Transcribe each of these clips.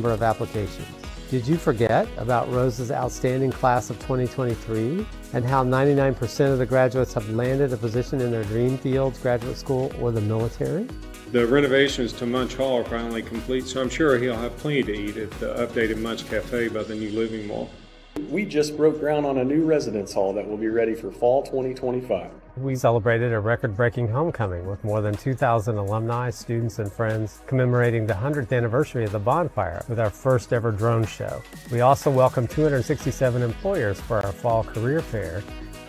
number of applications. Did you forget about Rose's outstanding class of 2023 and how 99% of the graduates have landed a position in their dream fields, graduate school, or the military? The renovations to Munch Hall are finally complete, so I'm sure he'll have plenty to eat at the updated Munch Cafe by the new Living Mall. We just broke ground on a new residence hall that will be ready for fall 2025. We celebrated a record-breaking homecoming with more than 2,000 alumni, students, and friends commemorating the 100th anniversary of the bonfire with our first ever drone show. We also welcomed 267 employers for our fall career fair.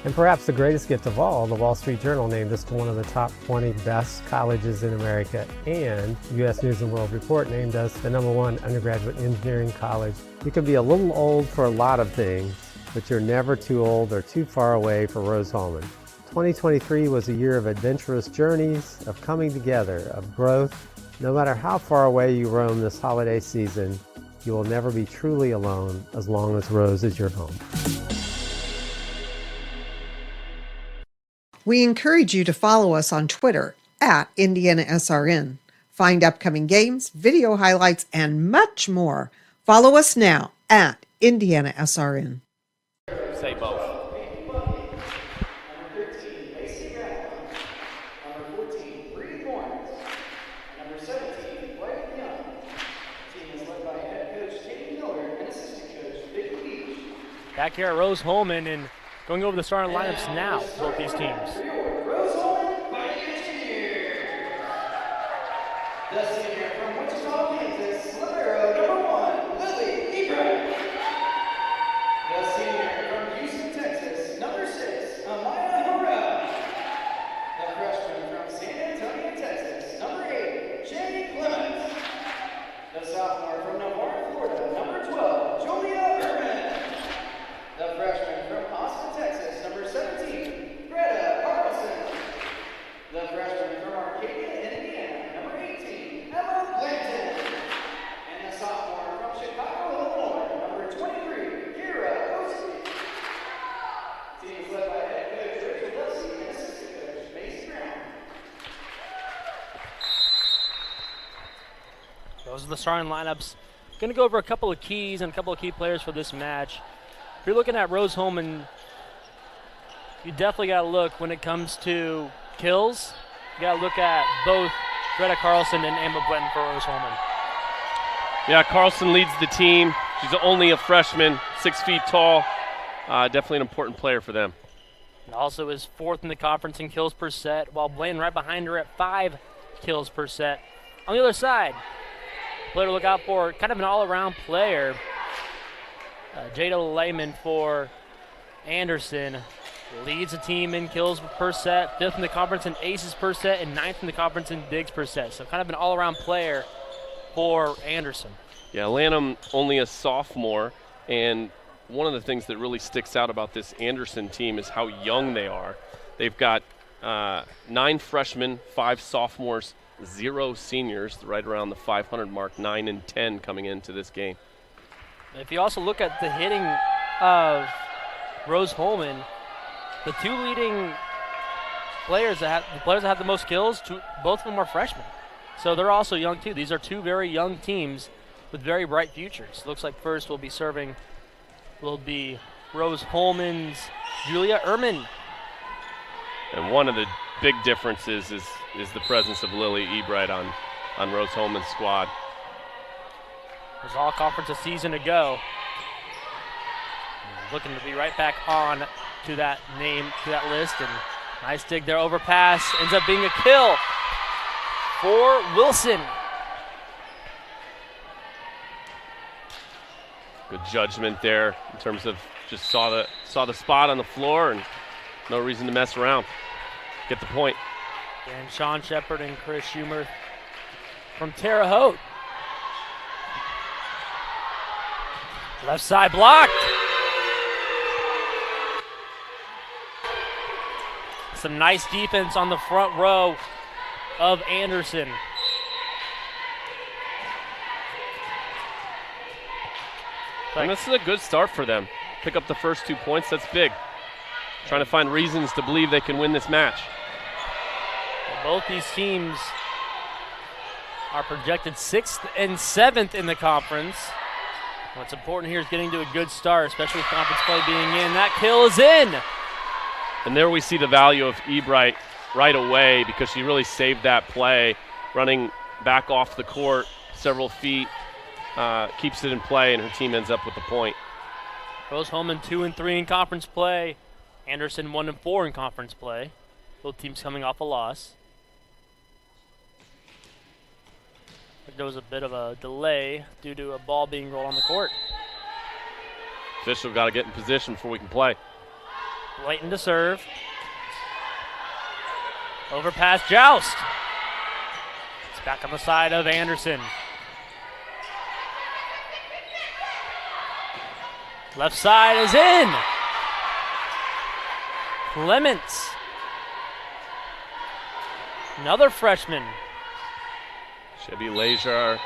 And perhaps the greatest gift of all, the Wall Street Journal named us to one of the top 20 best colleges in America, and U.S. News & World Report named us the #1 undergraduate engineering college. You can be a little old for a lot of things, but you're never too old or too far away for Rose-Hulman. 2023 was a year of adventurous journeys, of coming together, of growth. No matter how far away you roam this holiday season, you will never be truly alone as long as Rose is your home. We encourage you to follow us on Twitter at IndianaSRN. Find upcoming games, video highlights, and much more. Follow us now at IndianaSRN. Say both. Back here at Rose-Hulman and going over the starting lineups now for both these teams. Rose-Hulman by the engineer. The senior from Wichita, Kansas, libero #1, Lily Ebron. The senior from Houston, Texas, #6, Amaya Hora. The freshman from San Antonio, Texas, #8, Jay Clements. The sophomore from Navarre, Florida, #12, Julia Urban. The freshman from Austin, Texas, #17, Greta Carlson. The freshman from Arcadia, Indiana, #18, Emma Blanton. And the sophomore from Chicago, Illinois, #23, Kira Oski. Team is led by head coach Rachel Delsey and assistant coach Mason Brown. Those are the starting lineups. Going to go over a couple of keys and a couple of key players for this match. If you're looking at Rose-Hulman, you definitely got to look when it comes to kills. You got to look at both Greta Carlson and Emma Blanton for Rose-Hulman. Yeah, Carlson leads the team. She's only a freshman, 6 feet tall. Definitely an important player for them. And also is 4th in the conference in kills per set, while Blanton right behind her at 5 kills per set. On the other side, player to look out for, kind of an all-around player. Jada Lehman for Anderson leads the team in kills per set, 5th in the conference in aces per set, and 9th in the conference in digs per set. So kind of an all-around player for Anderson. Yeah, Lanham only a sophomore, and one of the things that really sticks out about this Anderson team is how young they are. They've got 9 freshmen, 5 sophomores, 0 seniors, right around the 500 mark, 9 and 10 coming into this game. If you also look at the hitting of Rose-Hulman, the 2 leading players that have the most kills, both of them are freshmen. So they're also young too. These are 2 very young teams with very bright futures. Looks like first will be Rose-Hulman's Julia Urban. And one of the big differences is the presence of Lily Ebright on Rose-Hulman's squad. There's all conference a season to go. Looking to be right back on to that list. And nice dig there, overpass. Ends up being a kill for Wilson. Good judgment there in terms of just saw the spot on the floor and no reason to mess around. Get the point. And Sean Shepard and Chris Schumer from Terre Haute. Left side blocked. Some nice defense on the front row of Anderson. And this is a good start for them. Pick up the first 2 points, that's big. Trying to find reasons to believe they can win this match. Both these teams are projected 6th and 7th in the conference. What's important here is getting to a good start, especially with conference play being in. That kill is in. And there we see the value of Ebright right away because she really saved that play, running back off the court several feet, keeps it in play, and her team ends up with the point. Rose-Hulman 2-3 in conference play. Anderson 1-4 in conference play. Both teams coming off a loss. There was a bit of a delay due to a ball being rolled on the court. Official got to get in position before we can play. Layton to serve. Overpass Joust. It's back on the side of Anderson. Left side is in. Clements. Another freshman. Chevy Lejar,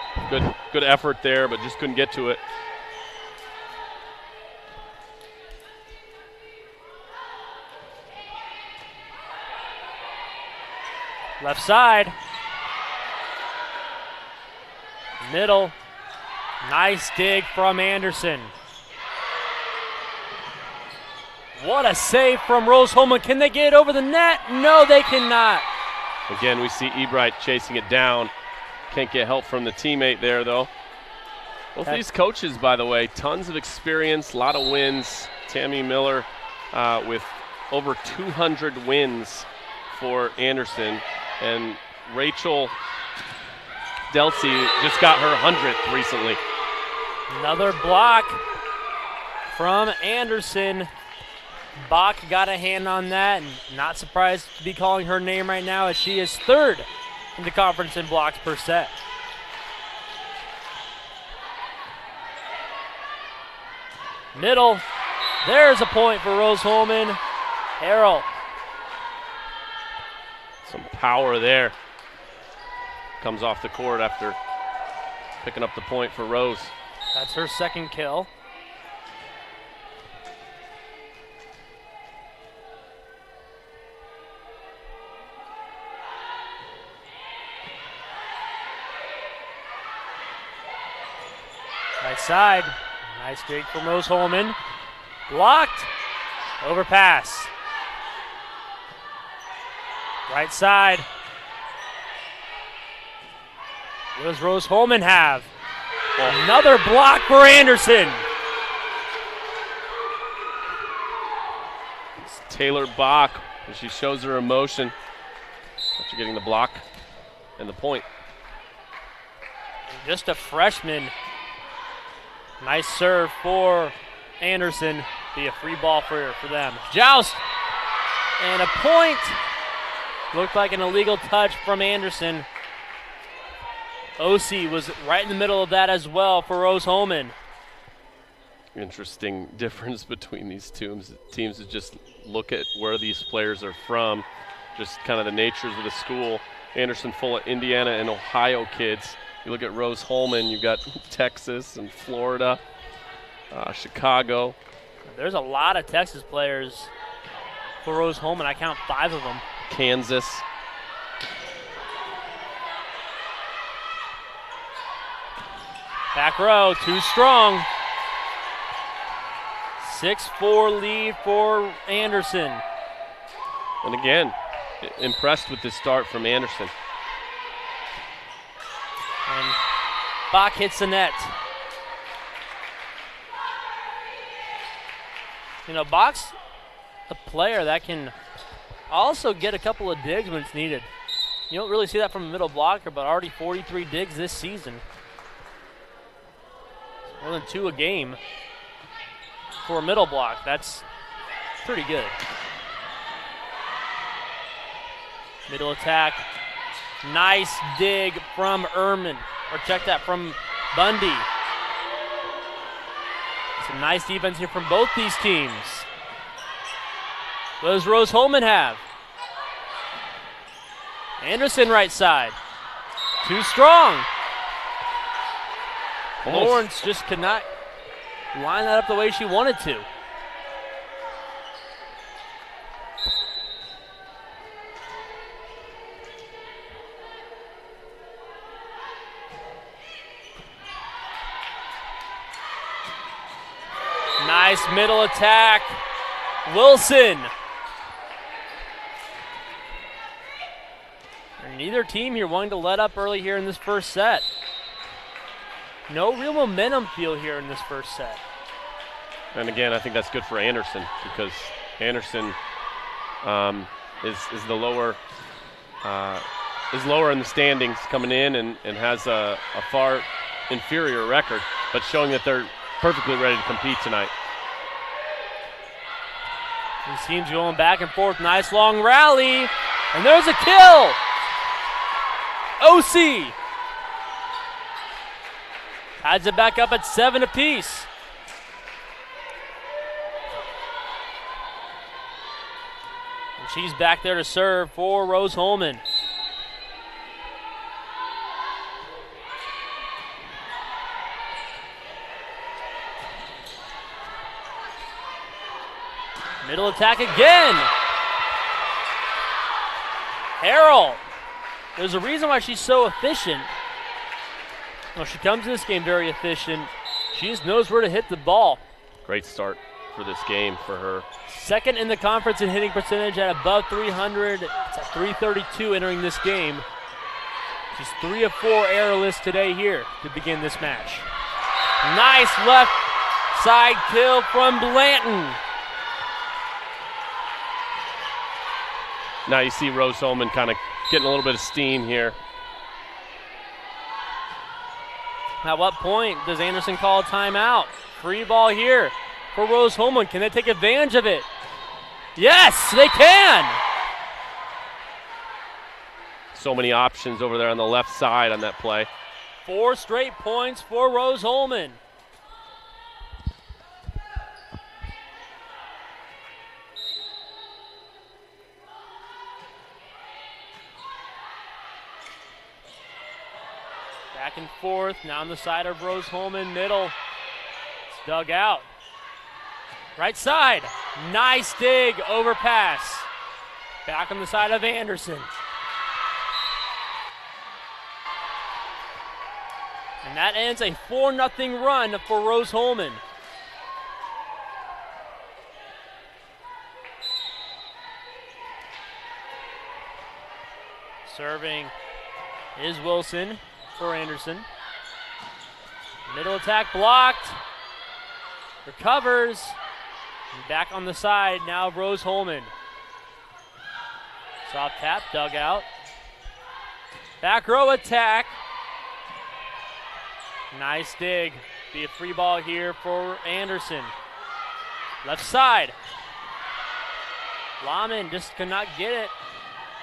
good effort there, but just couldn't get to it. Left side. Middle. Nice dig from Anderson. What a save from Rose-Hulman. Can they get it over the net? No, they cannot. Again, we see Ebright chasing it down. Can't get help from the teammate there, though. Both these coaches, by the way, tons of experience, a lot of wins. Tammy Miller with over 200 wins for Anderson. And Rachel Delcy just got her 100th recently. Another block from Anderson. Bach got a hand on that, and not surprised to be calling her name right now as she is 3rd in the conference in blocks per set. Middle. There's a point for Rose-Hulman. Harrell. Some power there. Comes off the court after picking up the point for Rose. That's her 2nd kill. Right side. Nice dig from Rose-Hulman. Blocked. Overpass. Right side. What does Rose-Hulman have? Another block for Anderson. It's Taylor Bach, and she shows her emotion after getting the block and the point. And just a freshman. Nice serve for Anderson. Be a free ball for them. Joust. And a point. Looked like an illegal touch from Anderson. Osi was right in the middle of that as well for Rose-Hulman. Interesting difference between these teams is just look at where these players are from, just kind of the natures of the school. Anderson full of Indiana and Ohio kids. You look at Rose-Hulman, you've got Texas and Florida, Chicago. There's a lot of Texas players for Rose-Hulman. I count 5 of them. Kansas. Back row, too strong. 6-4 lead for Anderson. And again, impressed with this start from Anderson. And Bach hits the net. You know, Bach's a player that can also get a couple of digs when it's needed. You don't really see that from a middle blocker, but already 43 digs this season. More than 2 a game for a middle block. That's pretty good. Middle attack. Nice dig from Ehrman. Or check that, from Bundy. Some nice defense here from both these teams. What does Rose-Hulman have? Anderson right side. Too strong. Lawrence just could not line that up the way she wanted to. Nice middle attack. Wilson. And neither team here wanting to let up early here in this first set. No real momentum feel here in this first set. And again, I think that's good for Anderson because Anderson is lower in the standings coming in and has a far inferior record, but showing that they're perfectly ready to compete tonight. These teams going back and forth. Nice long rally. And there's a kill. OC adds it back up at 7 apiece. And she's back there to serve for Rose-Hulman. Middle attack again. Harrell. There's a reason why she's so efficient. Well, she comes in this game very efficient. She just knows where to hit the ball. Great start for this game for her. Second in the conference in hitting percentage at above 300. It's at 332 entering this game. She's 3 of 4 errorless today here to begin this match. Nice left side kill from Blanton. Now you see Rose-Hulman kind of getting a little bit of steam here. At what point does Anderson call a timeout? Free ball here for Rose-Hulman. Can they take advantage of it? Yes, they can. So many options over there on the left side on that play. 4 straight points for Rose-Hulman. Back and forth, now on the side of Rose-Hulman, middle. It's dug out. Right side, nice dig, overpass. Back on the side of Anderson. And that ends a 4-0 run for Rose-Hulman. Serving is Wilson for Anderson. Middle attack blocked. Recovers. And back on the side now Rose-Hulman. Soft tap, dug out. Back row attack. Nice dig. Be a free ball here for Anderson. Left side. Lahman just could not get it.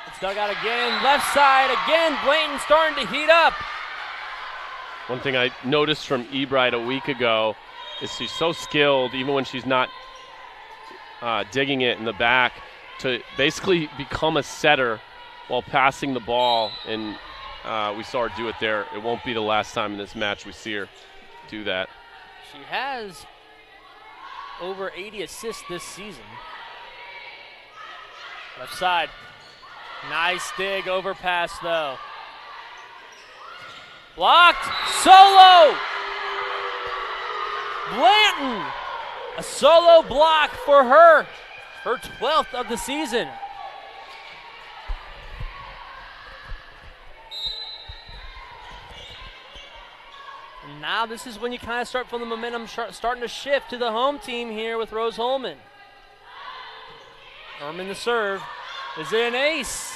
It's dug out again. Left side again. Blanton starting to heat up. One thing I noticed from Ebright a week ago is she's so skilled, even when she's not digging it in the back, to basically become a setter while passing the ball. And we saw her do it there. It won't be the last time in this match we see her do that. She has over 80 assists this season. Left side. Nice dig, overpass though. Blocked, solo! Blanton, a solo block for her 12th of the season. And now this is when you kind of start feeling the momentum starting to shift to the home team here with Rose-Hulman. Herman the serve. Is it an ace?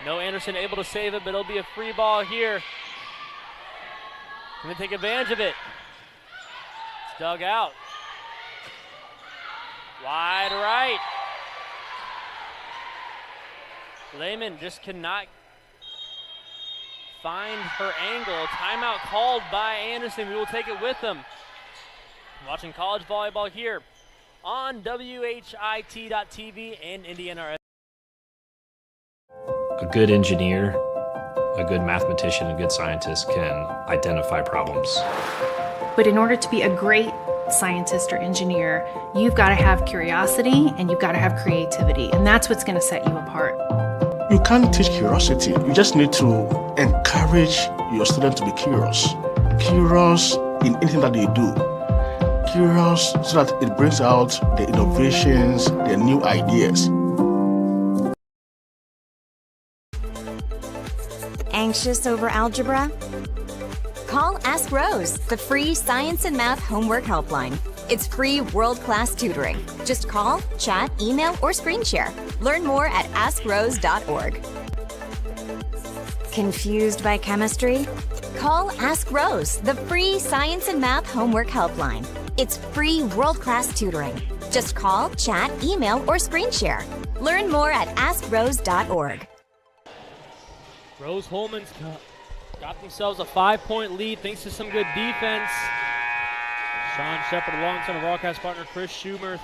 No, Anderson able to save it, but it'll be a free ball here. Going to take advantage of it. It's dug out. Wide right. Lehman just cannot find her angle. Timeout called by Anderson. We will take it with them. Watching college volleyball here on WHIT.TV and IndianaSRN. A good engineer, a good mathematician, a good scientist can identify problems. But in order to be a great scientist or engineer, you've got to have curiosity and you've got to have creativity, and that's what's going to set you apart. You can't teach curiosity. You just need to encourage your student to be curious. Curious in anything that they do. curious so that it brings out the innovations, the new ideas. Anxious over algebra? Call Ask Rose, the free science and math homework helpline. It's free world-class tutoring. Just call, chat, email, or screen share. Learn more at askrose.org. Confused by chemistry? Call Ask Rose, the free science and math homework helpline. It's free world-class tutoring. Just call, chat, email, or screen share. Learn more at askrose.org. Rose-Hulman's got themselves a 5-point lead thanks to some good defense. Sean Shepard alongside broadcast partner Chris Schumer.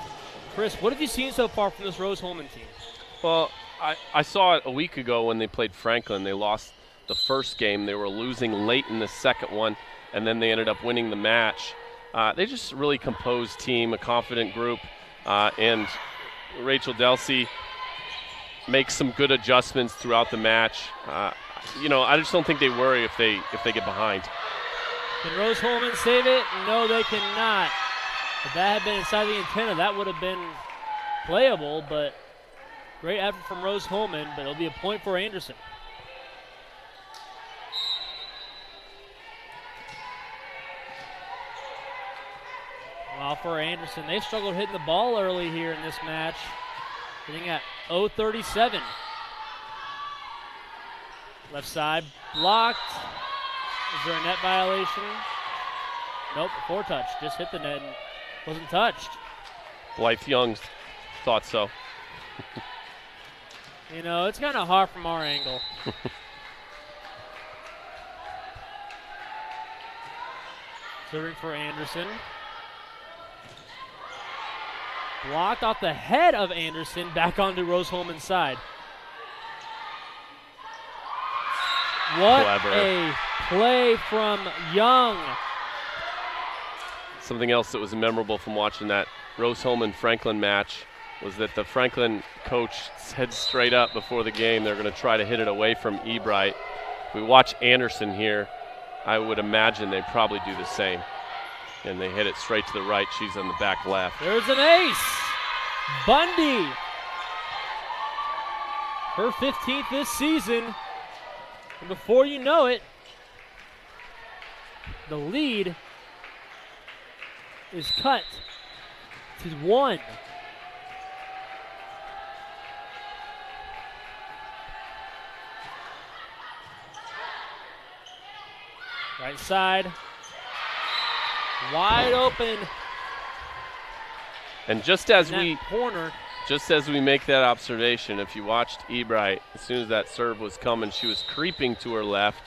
Chris, what have you seen so far from this Rose-Hulman team? Well, I saw it a week ago when they played Franklin. They lost the first game. They were losing late in the second one, and then they ended up winning the match. They just really composed team, a confident group, and Rachel Delsey makes some good adjustments throughout the match. I just don't think they worry if they get behind. Can Rose-Hulman save it? No, they cannot. If that had been inside the antenna, that would have been playable, but great effort from Rose-Hulman, but it'll be a point for Anderson. Well, for Anderson, they struggled hitting the ball early here in this match. Hitting at 0-37. Left side blocked. Is there a net violation? Nope, touch. Just hit the net and wasn't touched. Blythe Young thought so. It's kind of hard from our angle. Serving for Anderson. Blocked off the head of Anderson, back onto Rose-Hulman's side. What Clever. a play from Young. Something else that was memorable from watching that Rose-Hulman-Franklin match was that the Franklin coach said straight up before the game they're going to try to hit it away from Ebright. If we watch Anderson here, I would imagine they probably do the same. And they hit it straight to the right. She's on the back left. There's an ace. Bundy. Her 15th this season. And before you know it, the lead is cut to 1. Right side. Wide open. And just as we make that observation, if you watched Ebright, as soon as that serve was coming, she was creeping to her left,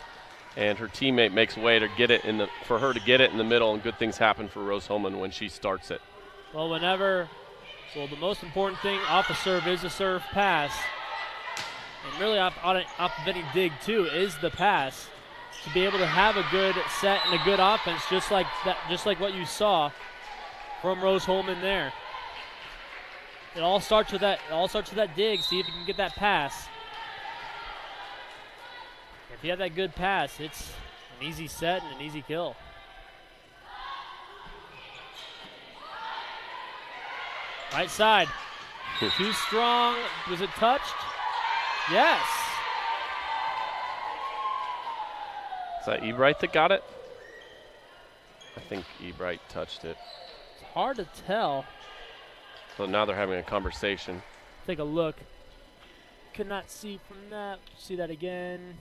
and her teammate makes way to get it for her to get it in the middle, and good things happen for Rose-Hulman when she starts it. Well, the most important thing off the serve is the serve pass, and really off of any dig too is the pass. To be able to have a good set and a good offense, just like what you saw from Rose-Hulman there. It all starts with that. Dig. See if you can get that pass. If you have that good pass, it's an easy set and an easy kill. Right side. Too strong. Was it touched? Yes. Is that Ebright that got it? I think Ebright touched it. It's hard to tell. So now they're having a conversation. Take a look. Could not see from that. See that again.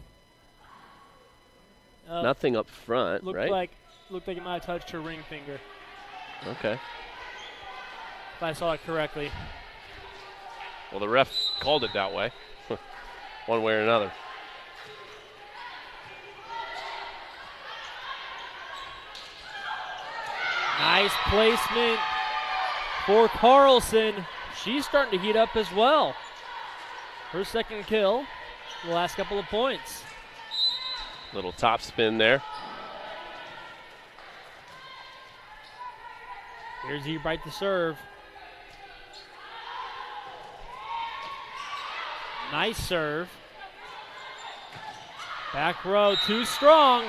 Nothing up front, right? Looked like it might have touched her ring finger. Okay. If I saw it correctly. Well, the ref called it that way, one way or another. Nice placement for Carlson. She's starting to heat up as well. Her second kill, the last couple of points. Little top spin there. Here's Ebright to serve. Nice serve. Back row, too strong.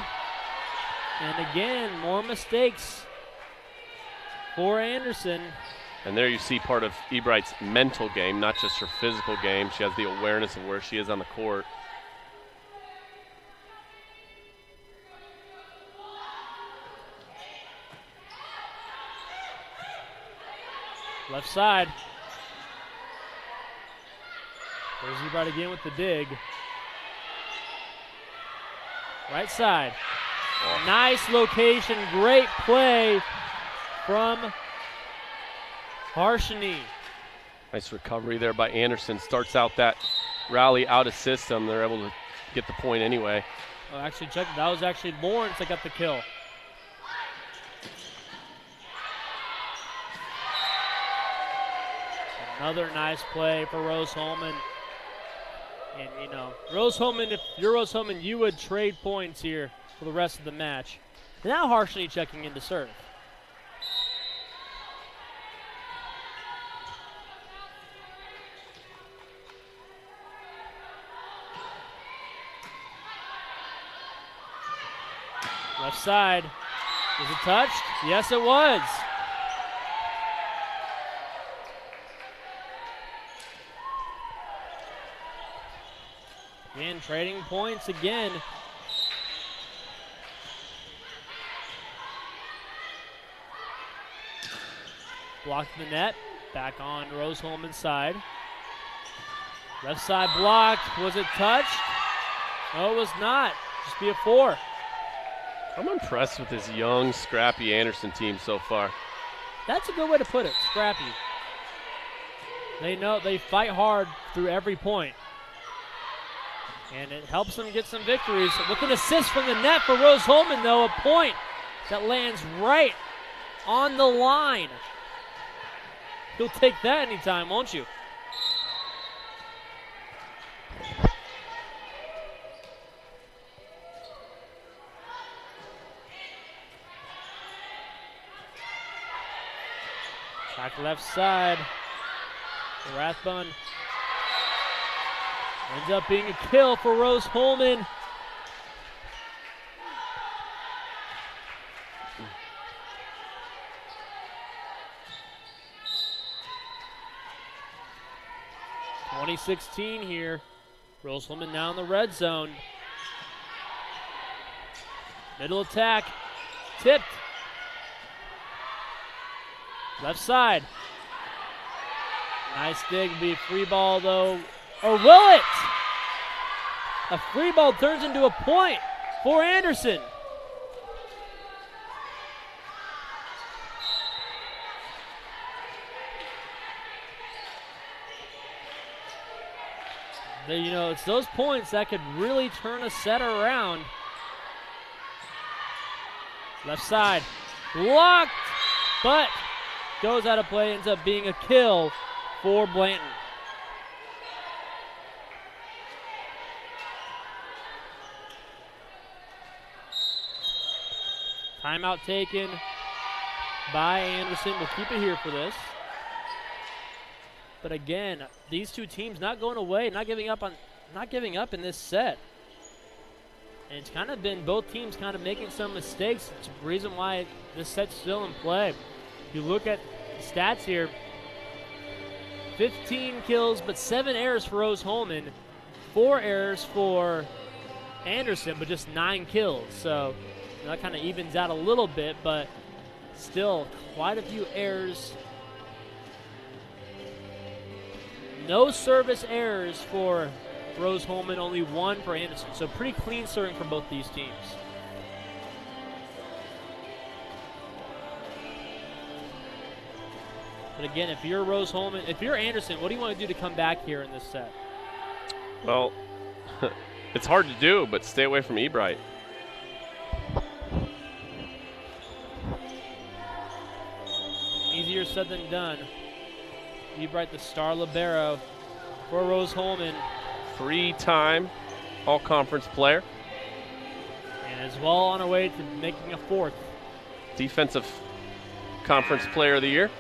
And again, more mistakes for Anderson. And there you see part of Ebright's mental game, not just her physical game. She has the awareness of where she is on the court. Left side. There's Ebright again with the dig. Right side. Oh. Nice location, great play from Harshini. Nice recovery there by Anderson. Starts out that rally out of system. They're able to get the point anyway. Oh, actually, check. That was actually Lawrence that got the kill. Another nice play for Rose-Hulman. And, you know, Rose-Hulman, if you're Rose-Hulman, you would trade points here for the rest of the match. Now Harshini checking in to serve. Left side. Was it touched? Yes, it was. Again, trading points again. Blocked the net. Back on Rose-Hulman's side. Left side blocked. Was it touched? No, it was not. Just be a 4. I'm impressed with this young, scrappy Anderson team so far. That's a good way to put it, scrappy. They know they fight hard through every point. And it helps them get some victories. With an assist from the net for Rose-Hulman, though, a point that lands right on the line. You'll take that anytime, won't you? Back left side. Rathbun ends up being a kill for Rose-Hulman. .2016 here. Rose-Hulman now in the red zone. Middle attack. Tipped. Left side. Nice dig. Be a free ball, though. Or will it? A free ball turns into a point for Anderson. You know, it's those points that could really turn a set around. Left side. Blocked, but goes out of play, ends up being a kill for Blanton. Timeout taken by Anderson. We'll keep it here for this. But again, these two teams not going away, not giving up in this set. And it's kind of been both teams kind of making some mistakes. It's the reason why this set's still in play. If you look at the stats here, 15 kills, but 7 errors for Rose-Hulman, 4 errors for Anderson, but just 9 kills. So that kind of evens out a little bit, but still quite a few errors. No service errors for Rose-Hulman, only 1 for Anderson. So pretty clean serving for both these teams. But again, if you're Rose-Hulman, if you're Anderson, what do you want to do to come back here in this set? Well, it's hard to do, but stay away from Ebright. Easier said than done. Ebright, the star libero for Rose-Hulman. 3-time all-conference player. And is well on her way to making a 4th. Defensive conference player of the year.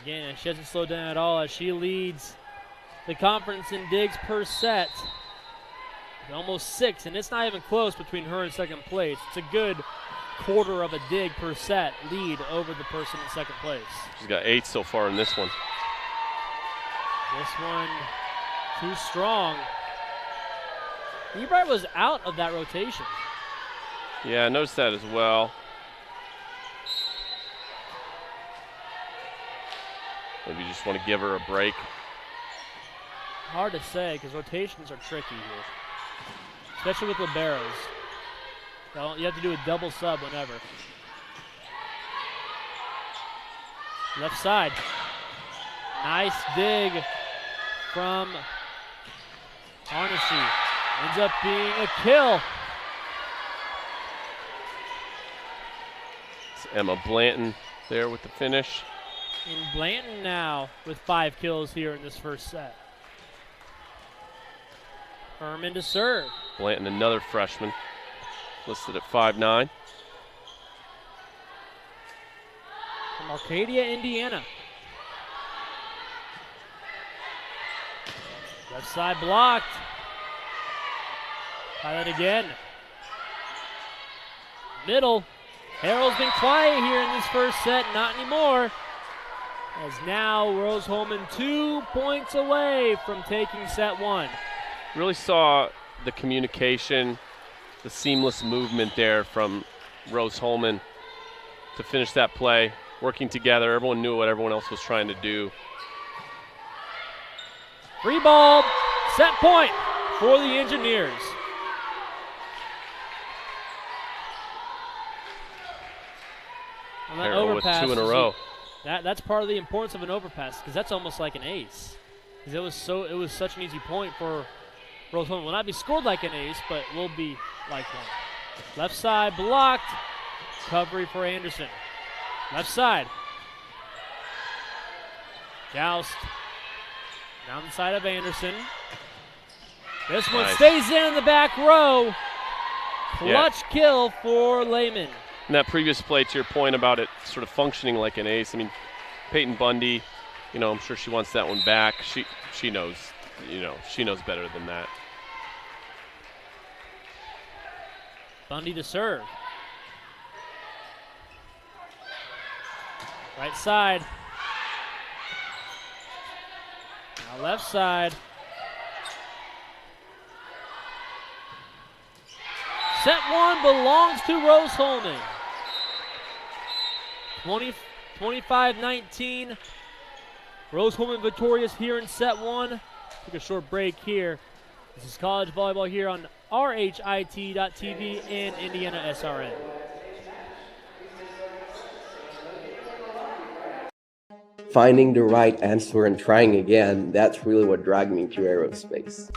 Again, she hasn't slowed down at all as she leads the conference in digs per set. Almost 6, and it's not even close between her and second place. It's a good quarter of a dig per set lead over the person in second place. She's got 8 so far in this one. This one too strong. Ebright was out of that rotation. Yeah, I noticed that as well. Maybe you just want to give her a break. Hard to say because rotations are tricky here, especially with liberos. You have to do a double sub whenever. Left side. Nice dig from Arnesy. Ends up being a kill. It's Emma Blanton there with the finish. And Blanton now with 5 kills here in this first set. Herman to serve. Blanton, another freshman, listed at 5'9". From Arcadia, Indiana. Left side blocked. Try that again. Middle. Harrell's been quiet here in this first set, not anymore. As now Rose-Hulman 2 points away from taking set 1. Really saw the communication, the seamless movement there from Rose-Hulman to finish that play, working together. Everyone knew what everyone else was trying to do. Free ball, set point for the Engineers. On that Harrell with 2 in a row. That's part of the importance of an overpass because that's almost like an ace. Because it was such an easy point for Rose-Hulman. Will not be scored like an ace, but will be like one. Left side blocked. Recovery for Anderson. Left side. Joust. Down the side of Anderson. This one stays in the back row. Clutch kill for Lehman. In that previous play, to your point about it sort of functioning like an ace, I mean, Peyton Bundy, I'm sure she wants that one back. She knows, she knows better than that. Bundy to serve. Right side. Now left side. Set 1 belongs to Rose-Hulman. 25-19. Rose-Hulman victorious here in set 1. Took a short break here. This is college volleyball here on RHIT.TV and IndianaSRN. Finding the right answer and trying again, that's really what dragged me to aerospace.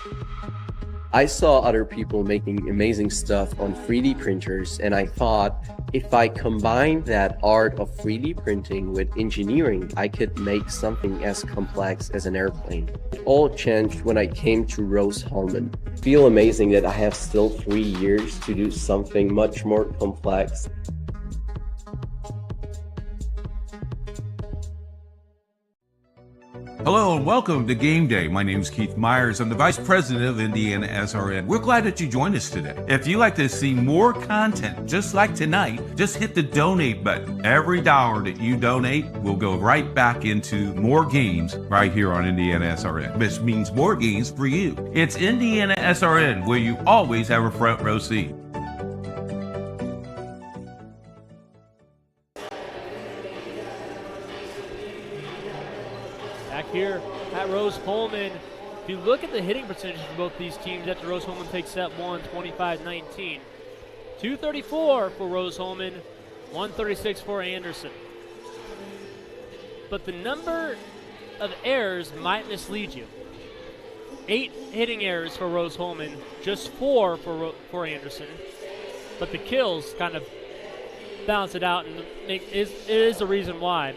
I saw other people making amazing stuff on 3D printers, and I thought if I combined that art of 3D printing with engineering, I could make something as complex as an airplane. It all changed when I came to Rose-Hulman. I feel amazing that I have still 3 years to do something much more complex. Hello and welcome to Game Day. My name is Keith Myers. I'm the Vice President of IndianaSRN. We're glad that you joined us today. If you'd like to see more content just like tonight, just hit the donate button. Every dollar that you donate will go right back into more games right here on IndianaSRN. This means more games for you. It's IndianaSRN, where you always have a front row seat. Here at Rose-Hulman, if you look at the hitting percentages for both these teams after Rose-Hulman takes set 1, 25-19. 234 for Rose-Hulman, 136 for Anderson. But the number of errors might mislead you. 8 hitting errors for Rose-Hulman, just 4 for Anderson. But the kills kind of balance it out, and it is the reason why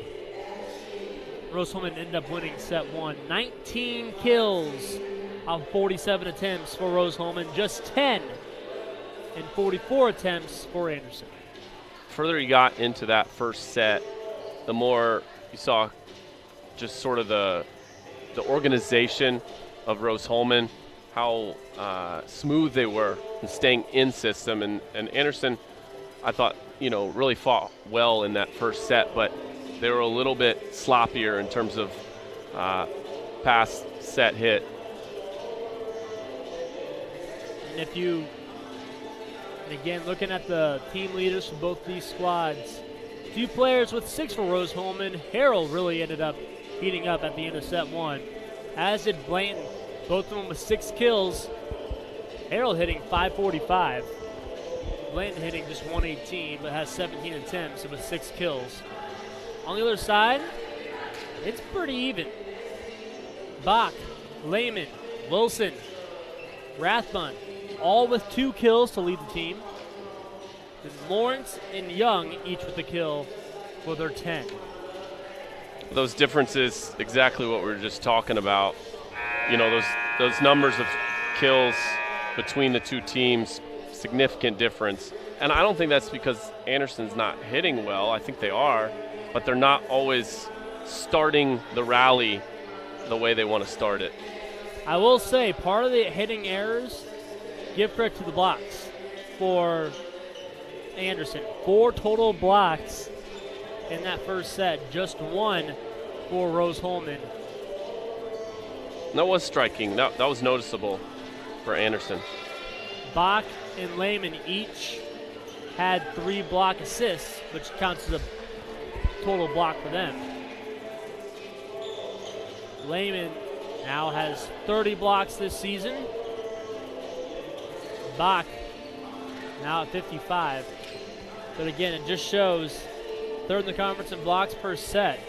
Rose-Hulman ended up winning set 1. 19 kills on 47 attempts for Rose-Hulman, just 10 and 44 attempts for Anderson. The further you got into that first set, the more you saw just sort of the organization of Rose-Hulman. how smooth they were in staying in system. And Anderson, I thought, really fought well in that first set, but they were a little bit sloppier in terms of pass, set, hit. And again, looking at the team leaders for both these squads, 2 players with 6 for Rose-Hulman. Harold really ended up heating up at the end of set 1, as did Blanton. Both of them with 6 kills. Harold hitting .545. Blanton hitting just .118, but has 17 attempts with 6 kills. On the other side, it's pretty even. Bach, Lehman, Wilson, Rathbun, all with 2 kills to lead the team. Then Lawrence and Young each with a kill for their 10. Those differences, exactly what we were just talking about. Those numbers of kills between the 2 teams, significant difference. And I don't think that's because Anderson's not hitting well. I think they are, but they're not always starting the rally the way they want to start it. I will say, part of the hitting errors, give credit to the blocks for Anderson. 4 total blocks in that first set, just 1 for Rose-Hulman. That was striking. That was noticeable for Anderson. Bach and Lehman each had 3 block assists, which counts as a total block for them. Lehman now has 30 blocks this season. Bach now at 55. But again, it just shows 3rd in the conference in blocks per set.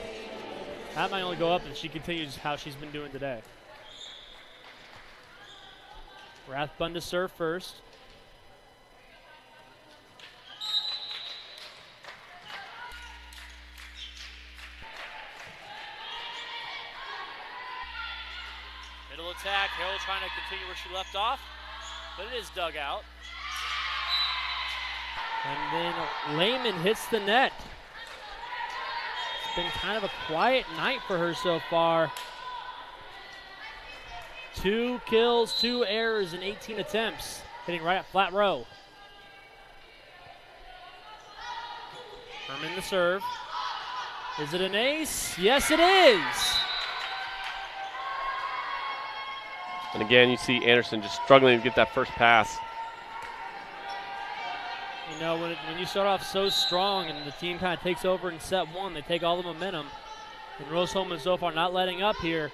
That might only go up if she continues how she's been doing today. Rathbun to serve first. Middle attack, Harold trying to continue where she left off, but it is dug out. And then Lehman hits the net. It's been kind of a quiet night for her so far. 2 kills, 2 errors in 18 attempts, hitting right at flat row. Herman the serve. Is it an ace? Yes, it is. And again, you see Anderson just struggling to get that first pass. When you start off so strong and the team kind of takes over in set 1, they take all the momentum. And Rose-Hulman so far not letting up here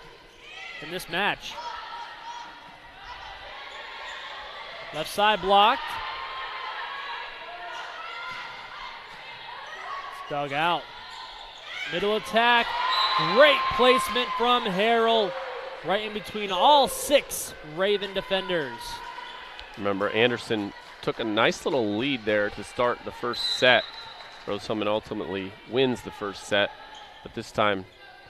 in this match. Left side blocked. It's dug out. Middle attack. Great placement from Harrell. Right in between all 6 Raven defenders. Remember, Anderson took a nice little lead there to start the first set. Rose-Hulman ultimately wins the first set, but this time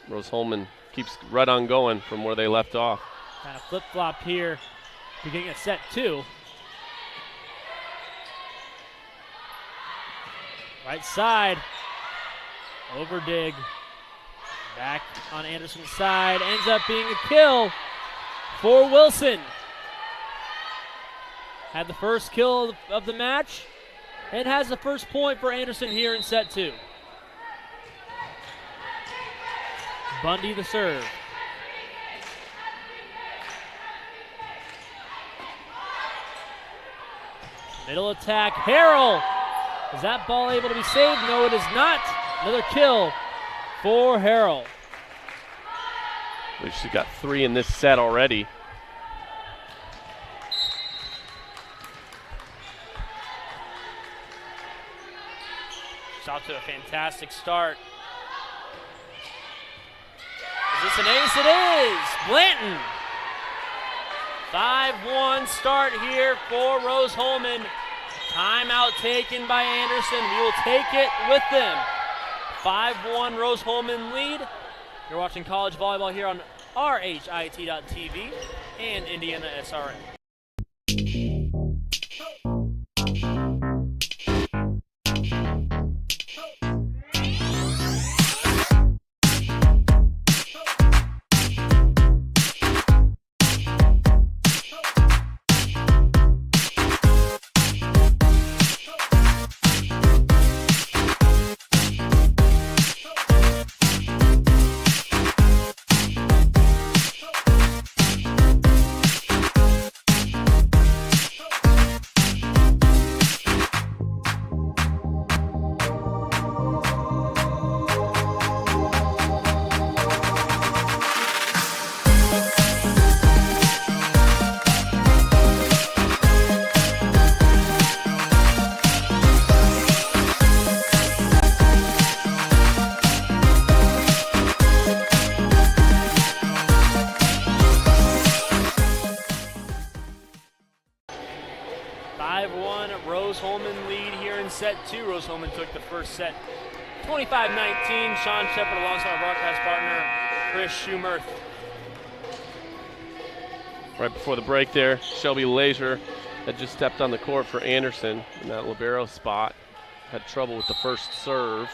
Rose-Hulman keeps right on going from where they left off. Kind of flip-flop here, beginning at set 2. Right side, overdig. Back on Anderson's side, ends up being a kill for Wilson. Had the first kill of the match and has the first point for Anderson here in set 2. Bundy the serve. Middle attack, Harrell. Is that ball able to be saved? No, it is not. Another kill for Harrell. She's got 3 in this set already. She's off to a fantastic start. Is this an ace? It is! Blanton. 5-1 start here for Rose-Hulman. Timeout taken by Anderson. We will take it with them. 5-1 Rose-Hulman lead. You're watching college volleyball here on RHIT.TV and IndianaSRN. here in set 2. Rose-Hulman took the first set 25-19. Sean Shepard alongside our broadcast partner, Chris Schumerth. Right before the break there, Shelby Lazier had just stepped on the court for Anderson in that libero spot. Had trouble with the first serve.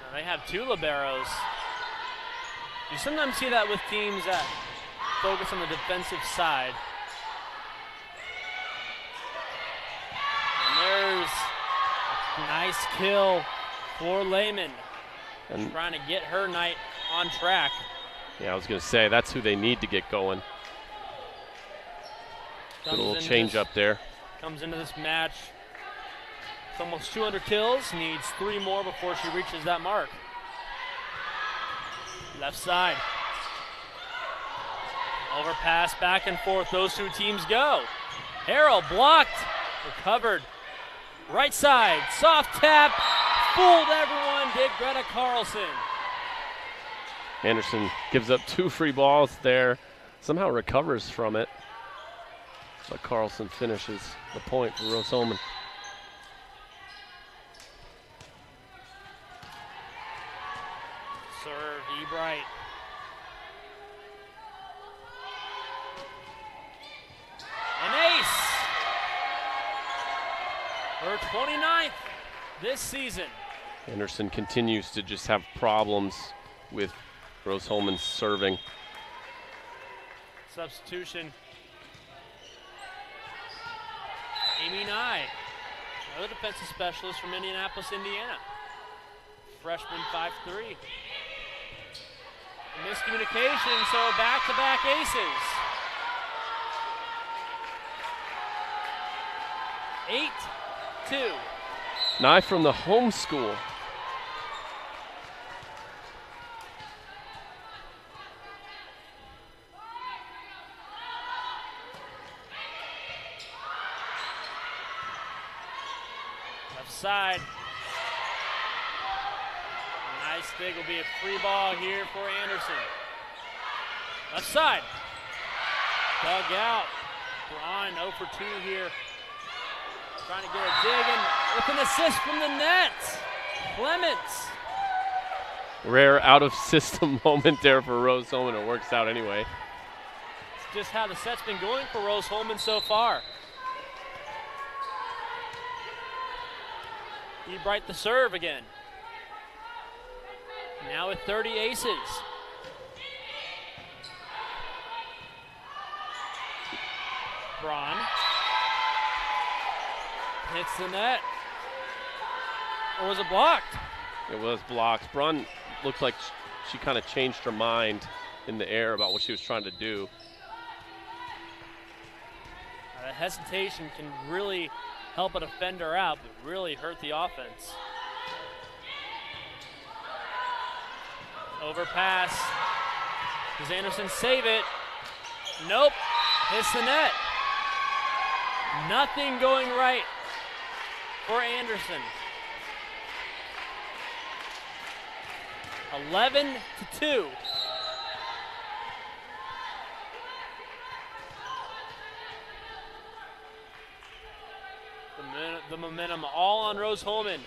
Now they have 2 liberos. You sometimes see that with teams that focus on the defensive side. And there's a nice kill for Lehman. And trying to get her night on track. Yeah, I was going to say, that's who they need to get going. Good little change up there. Comes into this match. It's almost 200 kills. Needs 3 more before she reaches that mark. Left side. Overpass back and forth. Those 2 teams go. Harrell blocked. Recovered. Right side. Soft tap. Fooled everyone. Did Greta Carlson. Anderson gives up 2 free balls there. Somehow recovers from it. But Carlson finishes the point for Rose-Hulman. Serve, Ebright. An ace! Her 29th this season. Anderson continues to just have problems with Rose-Hulman serving. Substitution. Amy Nye, another defensive specialist from Indianapolis, Indiana. Freshman 5'3". Miscommunication, so back-to-back aces. 8-2. Nye from the home school. Left side. Nice dig will be a free ball here for Anderson. Left side. Dug out. Braun 0 for 2 here. Trying to get a dig in with an assist from the net. Clements. Rare out-of-system moment there for Rose-Hulman. It works out anyway. It's just how the set's been going for Rose-Hulman so far. Ebright the serve again. Now with 30 aces. Braun hits the net. Or was it blocked? It was blocked. Braun looked like she kind of changed her mind in the air about what she was trying to do. That hesitation can really help a defender out, but really hurt the offense. Overpass. Does Anderson save it? Nope. Hits the net. Nothing going right for Anderson. 11-2. The momentum all on Rose-Hulman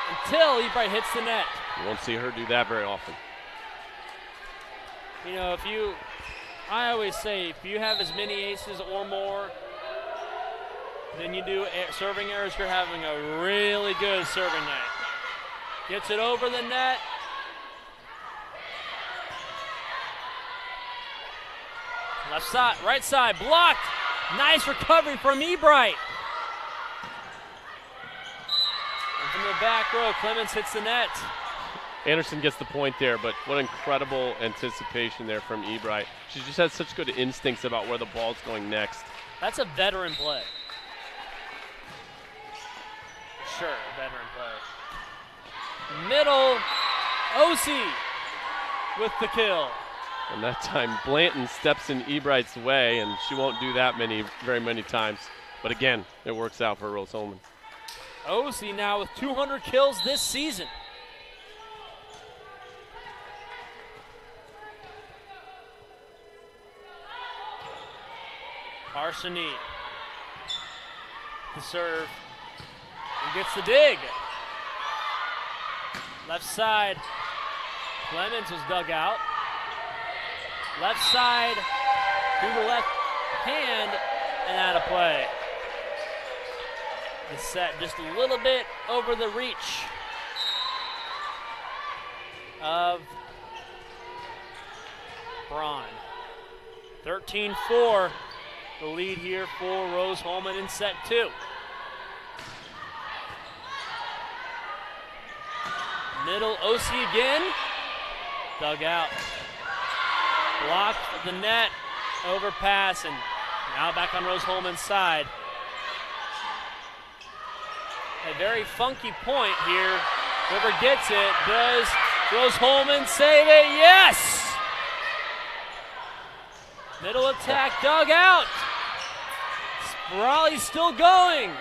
until Ebright hits the net. You won't see her do that very often. You know, I always say, if you have as many aces or more than you do serving errors, you're having a really good serving night. Gets it over the net. Left side, right side, blocked. Nice recovery from Ebright. And from the back row, Clements hits the net. Anderson gets the point there, but what incredible anticipation there from Ebright. She just has such good instincts about where the ball's going next. That's a veteran play. Sure, a veteran play. Middle, Osi with the kill. And that time, Blanton steps in Ebright's way, and she won't do that very many times. But again, it works out for Rose-Hulman. Osi now with 200 kills this season. Arseny to serve and gets the dig. Left side, Clemens was dug out. Left side through the left hand and out of play. The set just a little bit over the reach of Braun. 13-4, the lead here for Rose-Hulman in set 2. Middle, OC again, dug out. Blocked at the net, overpass, and now back on Rose-Hulman's side. A very funky point here. Whoever gets it, does Rose-Hulman save it? Yes! Middle attack dug out. Sprally's still going.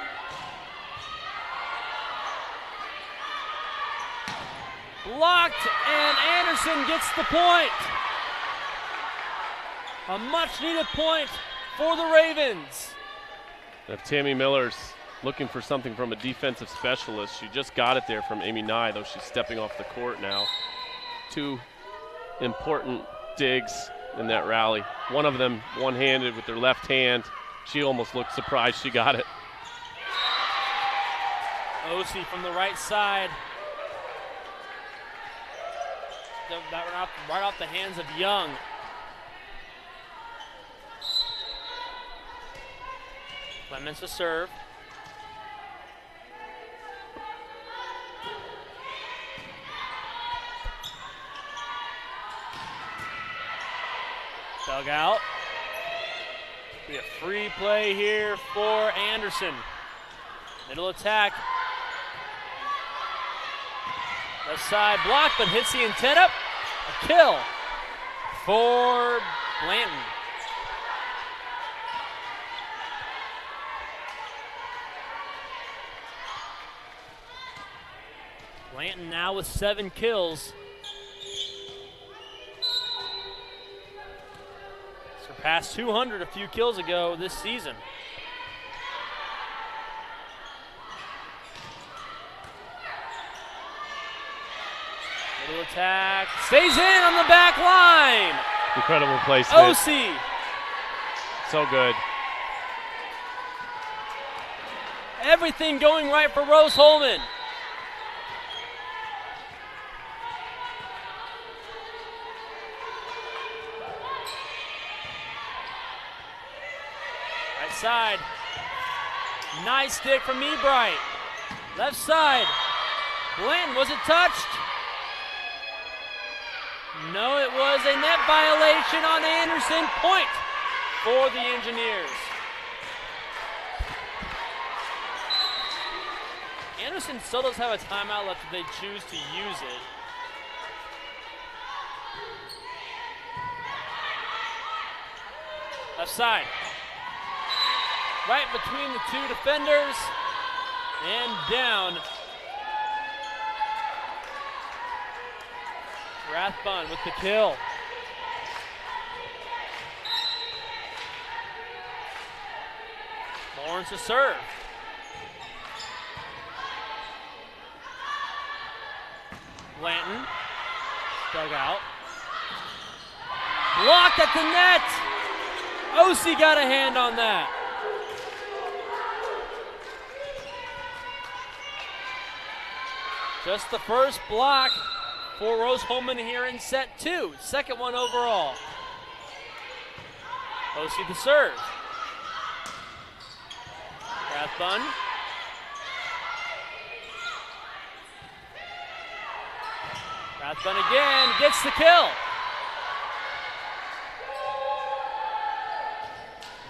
Blocked, and Anderson gets the point. A much-needed point for the Ravens. If Tammy Miller's looking for something from a defensive specialist, she just got it there from Amy Nye, though she's stepping off the court now. 2 important digs in that rally. One of them one-handed with her left hand. She almost looked surprised she got it. Osi from the right side. That went right off the hands of Young. Clemens to serve. Dug out. Be a free play here for Anderson. Middle attack. Left side block, but hits the antenna. A kill for Blanton. Blanton now with 7 kills. Surpassed 200 a few kills ago this season. Middle attack, stays in on the back line. Incredible placement. OC. So good. Everything going right for Rose-Hulman. Right side. Nice stick from Ebright. Left side. Blanton, was it touched? No, it was a net violation on Anderson. Point for the Engineers. Anderson still does have a timeout left if they choose to use it. Left side. Right between the 2 defenders and down. Rathbun with the kill. Lawrence to serve. Blanton, dug out. Blocked at the net. OC got a hand on that. Just the first block for Rose-Hulman here in set 2. Second one overall. OC to serve. Rathbun. Rathbun again, gets the kill.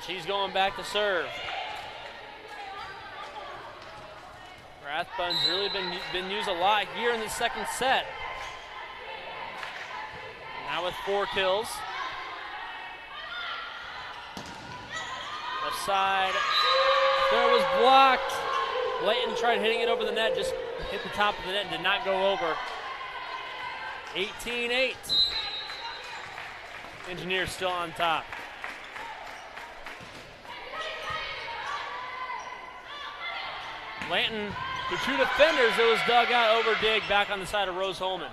She's going back to serve. Rathbun's really been used a lot here in the second set. Now with 4 kills. Left side. There was blocked. Blanton tried hitting it over the net, just hit the top of the net and did not go over. 18-8. Engineers still on top. Blanton, the two defenders, it was dug out over Dig back on the side of Rose-Hulman.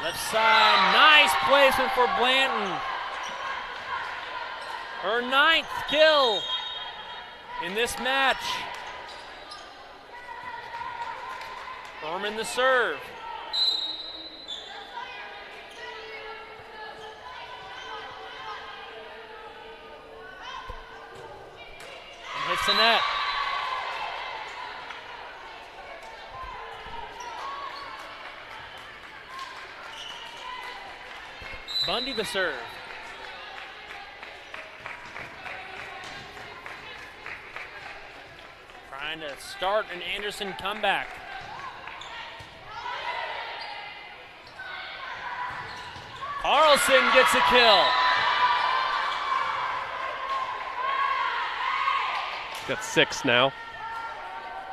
Left side, nice placement for Blanton. Her 9th kill in this match. Herman the serve. And hits the net. Bundy the serve. Trying to start an Anderson comeback. Carlson gets a kill. She's got 6 now,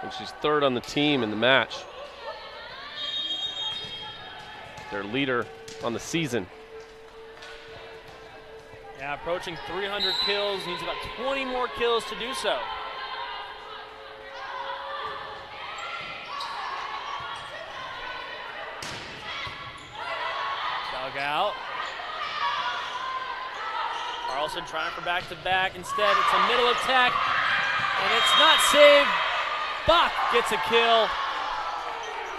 and she's 3rd on the team in the match. Their leader on the season. Yeah, approaching 300 kills, needs about 20 more kills to do so. Dug out. Carlson trying for back-to-back. Instead, it's a middle attack, and it's not saved. Bach gets a kill.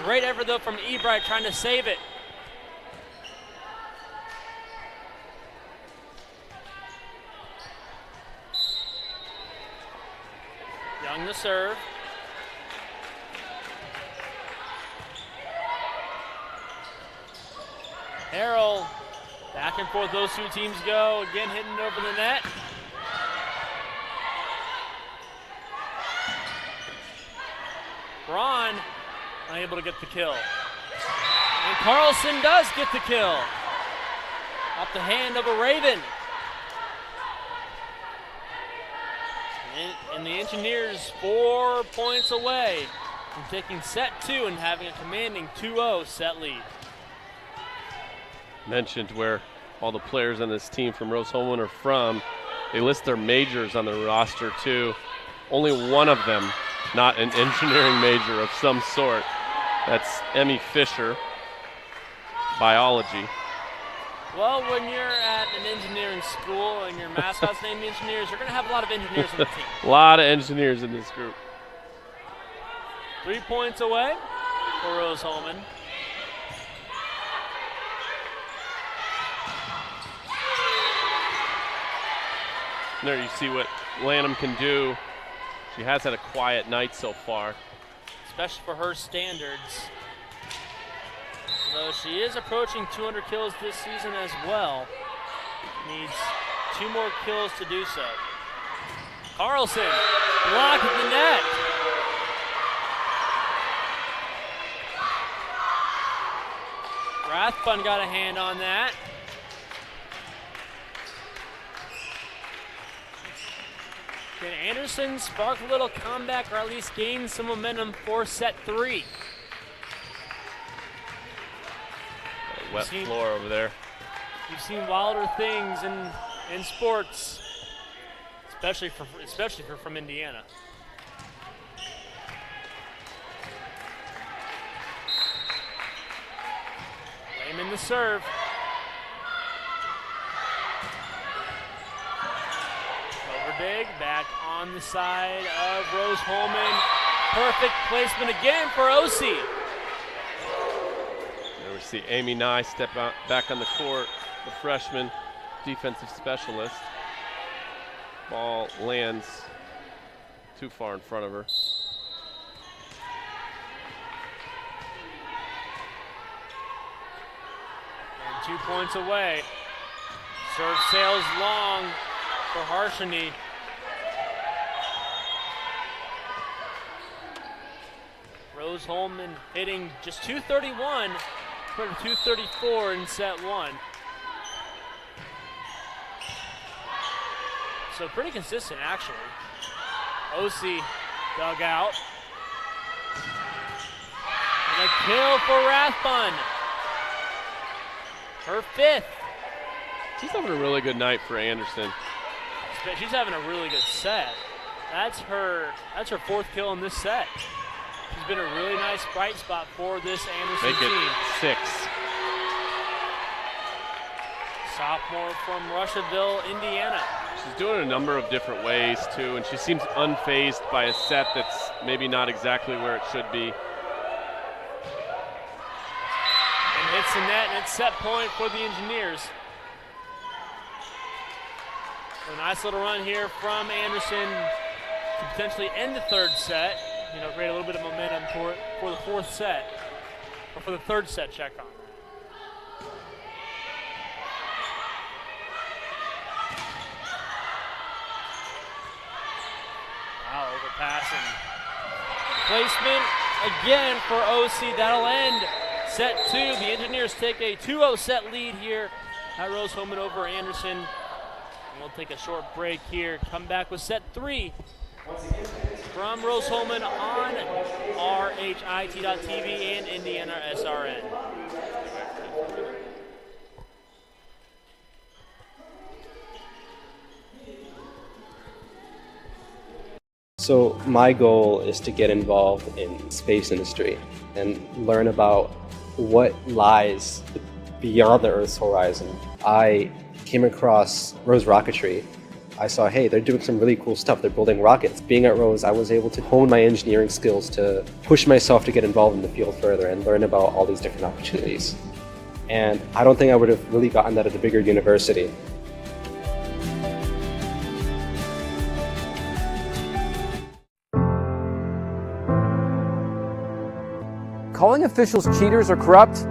Great effort, though, from Ebright trying to save it. Young the serve. Harrell, back and forth those two teams go. Again hitting over the net. Braun unable to get the kill. And Carlson does get the kill. Off the hand of a Raven. And the Engineers 4 points away from taking set 2 and having a commanding 2-0 set lead. Mentioned where all the players on this team from Rose-Hulman are from. They list their majors on the roster too. Only one of them not an engineering major of some sort. That's Emmy Fisher, biology. Well, when you're at an engineering school and your mascot's named Engineers, you're going to have a lot of engineers on the team. A lot of engineers in this group. 3 points away for Rose-Hulman. There you see what Lanham can do. She has had a quiet night so far. Especially for her standards. Though she is approaching 200 kills this season as well. Needs 2 more kills to do so. Carlson blocked at the net. Rathbun got a hand on that. Can Anderson spark a little comeback or at least gain some momentum for set 3? Wet floor over there. You've seen wilder things in sports, especially from Indiana. Layman the serve. Overdig back on the side of Rose-Hulman. Perfect placement again for OC. There we see Amy Nye step out back on the court, the freshman defensive specialist. Ball lands too far in front of her. And 2 points away. Serve sails long for Harshini. Rose-Hulman hitting just 231, compared to 234 in set 1. So pretty consistent, actually. OC dug out. And a kill for Rathbun. Her 5th. She's having a really good night for Anderson. She's having a really good set. That's her 4th kill in this set. She's been a really nice bright spot for this Anderson team. Make it 6. Sophomore from Russiaville, Indiana. She's doing it a number of different ways, too, and she seems unfazed by a set that's maybe not exactly where it should be. And hits the net, and it's set point for the Engineers. A nice little run here from Anderson to potentially end the 3rd set. Create a little bit of momentum for the 4th set, or for the 3rd set check on. Wow, overpassing. Placement again for OC. That'll end set 2. The Engineers take a 2-0 set lead here at Rose-Hulman over Anderson. And we'll take a short break here. Come back with set 3 from Rose-Hulman on RHIT.TV and IndianaSRN. So my goal is to get involved in space industry and learn about what lies beyond the Earth's horizon. I came across Rose Rocketry. I saw, hey, they're doing some really cool stuff. They're building rockets. Being at Rose, I was able to hone my engineering skills to push myself to get involved in the field further and learn about all these different opportunities. And I don't think I would have really gotten that at a bigger university. Calling officials cheaters or corrupt.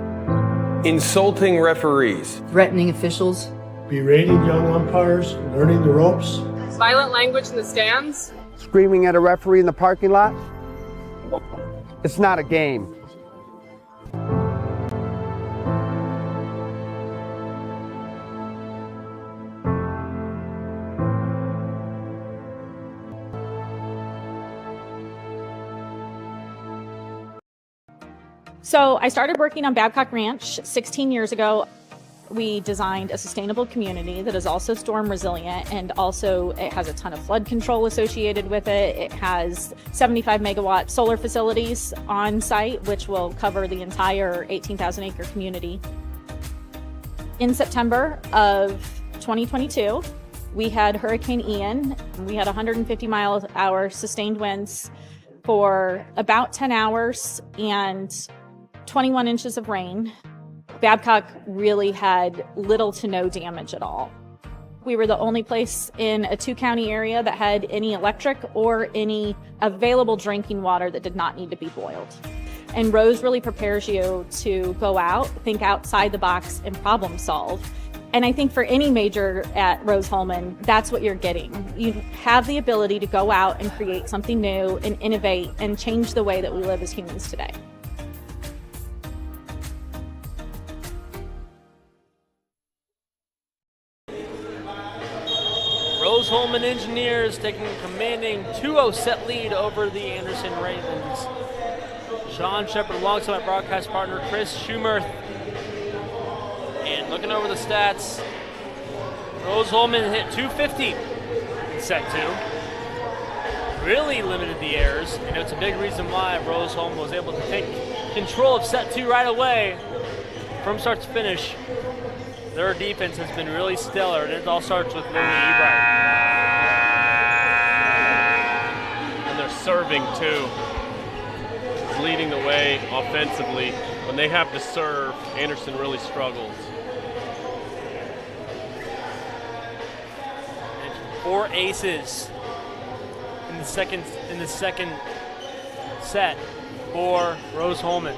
Insulting referees. Threatening officials. Berating young umpires, learning the ropes. Violent language in the stands. Screaming at a referee in the parking lot. It's not a game. So I started working on Babcock Ranch 16 years ago. We designed a sustainable community that is also storm resilient, and also it has a ton of flood control associated with it. It has 75 megawatt solar facilities on site, which will cover the entire 18,000 acre community. In September of 2022, we had Hurricane Ian. We had 150 mile an hour sustained winds for about 10 hours and 21 inches of rain. Babcock really had little to no damage at all. We were the only place in a 2-county area that had any electric or any available drinking water that did not need to be boiled. And Rose really prepares you to go out, think outside the box, and problem solve. And I think for any major at Rose-Hulman, that's what you're getting. You have the ability to go out and create something new and innovate and change the way that we live as humans today. Rose-Hulman Engineers taking a commanding 2-0 set lead over the Anderson Ravens. Sean Shepard alongside my broadcast partner Chris Schumerth. And looking over the stats, Rose-Hulman hit 250 in set 2. Really limited the errors, and it's a big reason why Rose-Hulman was able to take control of set 2 right away from start to finish. Their defense has been really stellar, and it all starts with Lily Ebright. And they're serving too. It's leading the way offensively. When they have to serve, Anderson really struggles. And 4 aces in the second set for Rose-Hulman.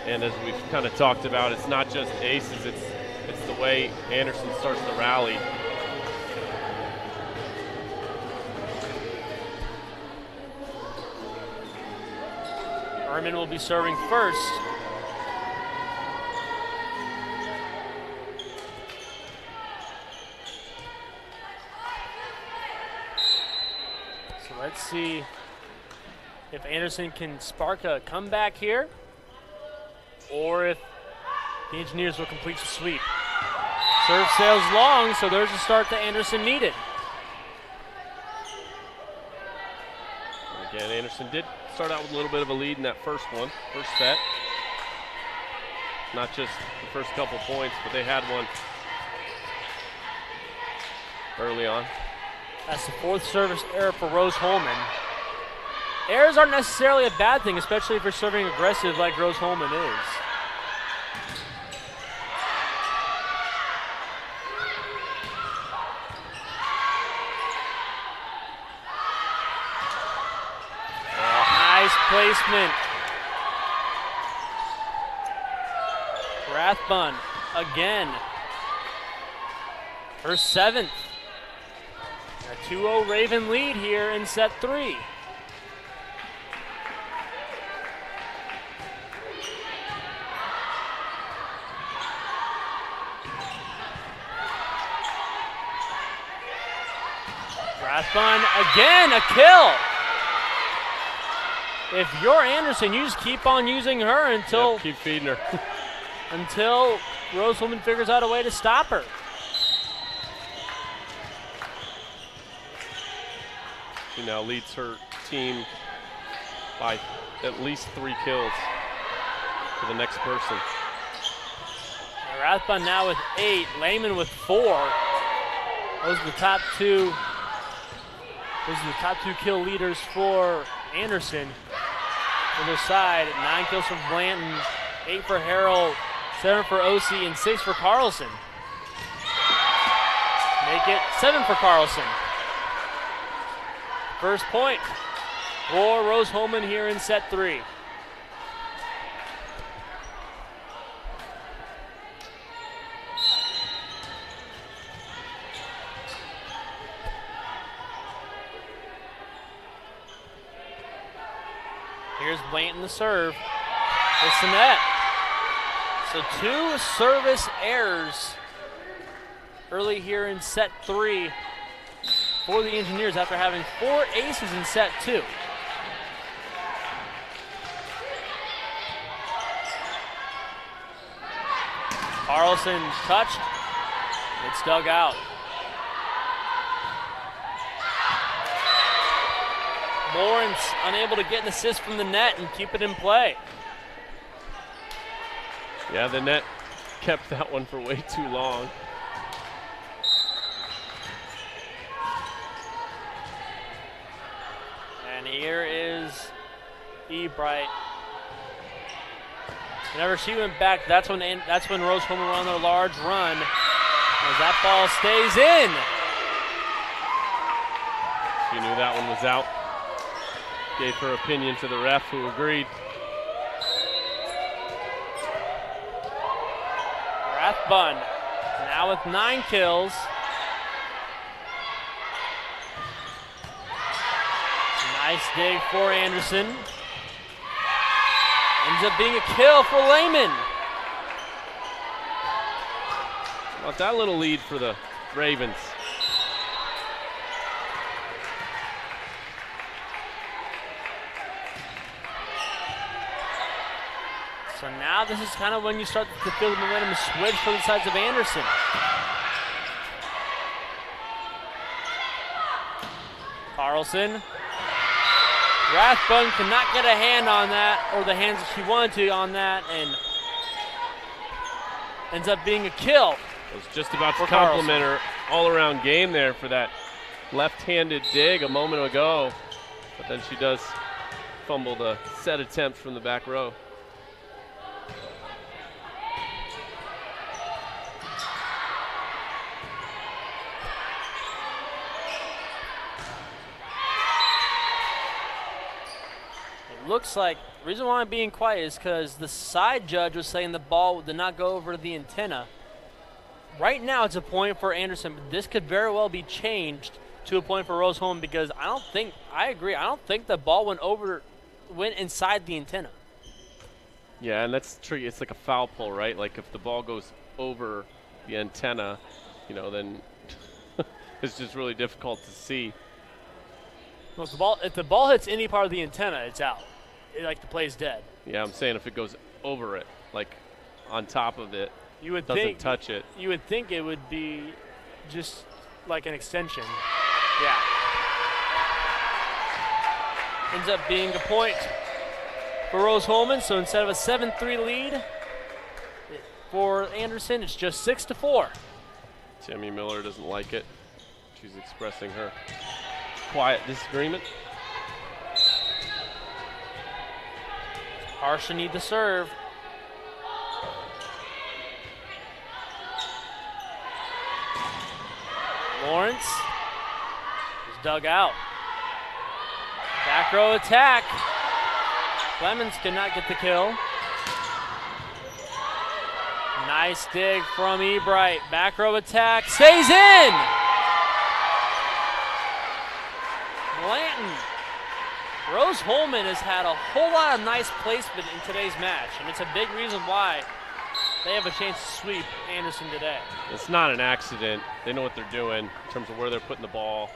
And as we've kind of talked about, it's not just aces, it's the way Anderson starts to rally. Herman will be serving first. So let's see if Anderson can spark a comeback here, or if the Engineers will complete the sweep. Serve sails long, so there's a start that Anderson needed. Again, Anderson did start out with a little bit of a lead in that first set. Not just the first couple points, but they had one early on. That's the 4th service error for Rose-Hulman. Errors aren't necessarily a bad thing, especially if you're serving aggressive like Rose-Hulman is. Nice placement. Rathbun again. Her 7th. A 2-0 Raven lead here in set 3. Rathbun again, a kill. If you're Anderson, you just keep on using her until keep feeding her until Rose-Hulman figures out a way to stop her. She now leads her team by at least 3 kills to the next person. Rathbun now with 8, Lehman with 4. Those are the top two kill leaders for Anderson. On their side, 9 kills from Blanton, 8 for Harrell, 7 for Ossie, and 6 for Carlson. Make it 7 for Carlson. First point for Rose-Hulman here in set 3. Here's Blanton the serve. It's the net. So 2 service errors early here in set 3 for the Engineers after having 4 aces in set 2. Carlson touched. It's dug out. Lawrence unable to get an assist from the net and keep it in play. Yeah, the net kept that one for way too long. And here is Ebright. Whenever she went back, that's when Rose-Hulman were on their large run. As that ball stays in. She knew that one was out. Gave her opinion to the ref, who agreed. Rathbun now with 9 kills. Nice dig for Anderson. Ends up being a kill for Lehman. How about that little lead for the Ravens? So now this is kind of when you start to feel the momentum switch for the sides of Anderson. Carlson. Rathbun cannot get a hand on that, or the hands that she wanted to on that, and ends up being a kill. I was just about to compliment her all-around game there for that left-handed dig a moment ago, but then she does fumble the set attempt from the back row. Looks like the reason why I'm being quiet is because the side judge was saying the ball did not go over the antenna. Right now it's a point for Anderson, but this could very well be changed to a point for Rose-Hulman because I agree, I don't think the ball went inside the antenna. Yeah, and that's tricky. It's like a foul pole, right? Like if the ball goes over the antenna, then it's just really difficult to see. Well, if the ball hits any part of the antenna, it's out. The play's dead. Yeah, I'm saying if it goes over it, like on top of it, doesn't touch it. You would think it would be just like an extension. Yeah. ends up being a point for Rose-Hulman. So instead of a 7-3 lead for Anderson, it's just 6-4. Tammy Miller doesn't like it. She's expressing her quiet disagreement. Harsha need to serve. Lawrence is dug out. Back row attack. Clemens could not get the kill. Nice dig from Ebright. Back row attack. Stays in! Blanton. Rose-Hulman has had a whole lot of nice placement in today's match, and it's a big reason why they have a chance to sweep Anderson today. It's not an accident. They know what they're doing in terms of where they're putting the ball.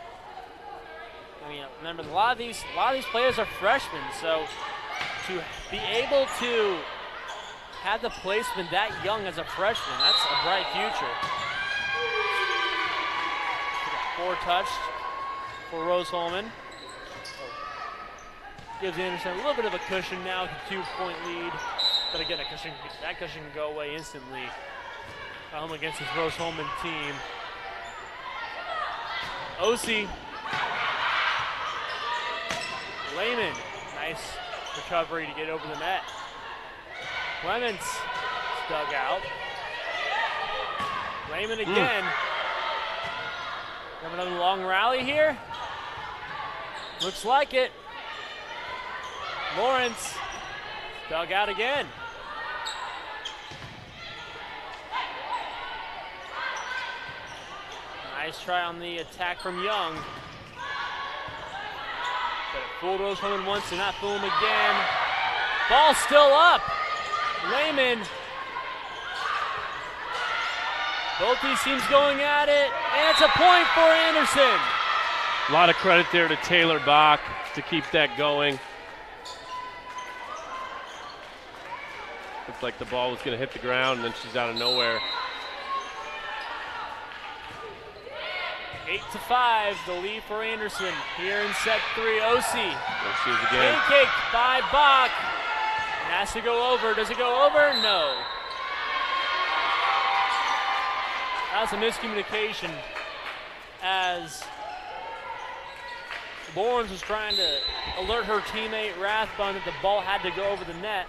I mean, remember, a lot of these players are freshmen, so to be able to have the placement that young as a freshman, that's a bright future. 4 touched for Rose-Hulman. Gives Anderson a little bit of a cushion now with a 2-point lead. But again, that cushion can go away instantly. Home against this Rose-Hulman team. Osi. Lehman. Nice recovery to get over the net. Clements dug out. Lehman again. Have another long rally here. Looks like it. Lawrence dug out again. Nice try on the attack from Young. But it fooled Rose-Hulman once, did not fool him again. Ball still up. Lehman. Both these teams going at it, and it's a point for Anderson. A lot of credit there to Taylor Bach to keep that going. Looked like the ball was going to hit the ground, and then she's out of nowhere. 8-5, the lead for Anderson here in set 3. Osi. There she is again. Pancake by Bach. It has to go over. Does it go over? No. That was a miscommunication as Lawrence was trying to alert her teammate Rathbun that the ball had to go over the net.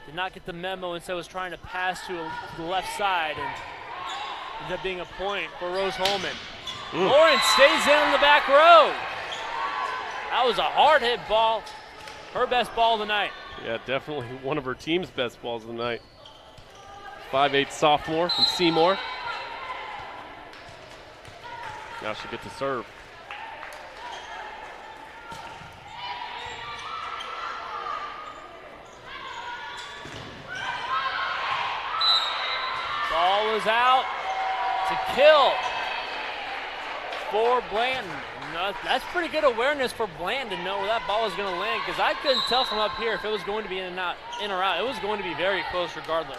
Did not get the memo, instead was trying to pass to the left side, and ended up being a point for Rose-Hulman. Lawrence stays in on the back row. That was a hard hit ball. Her best ball of the night. Yeah, definitely one of her team's best balls of the night. 5'8" sophomore from Seymour. Now she'll get to serve. Ball is out. It's a kill for Blanton. No, that's pretty good awareness for Blanton to know where that ball was going to land, because I couldn't tell from up here if it was going to be in or out. It was going to be very close regardless.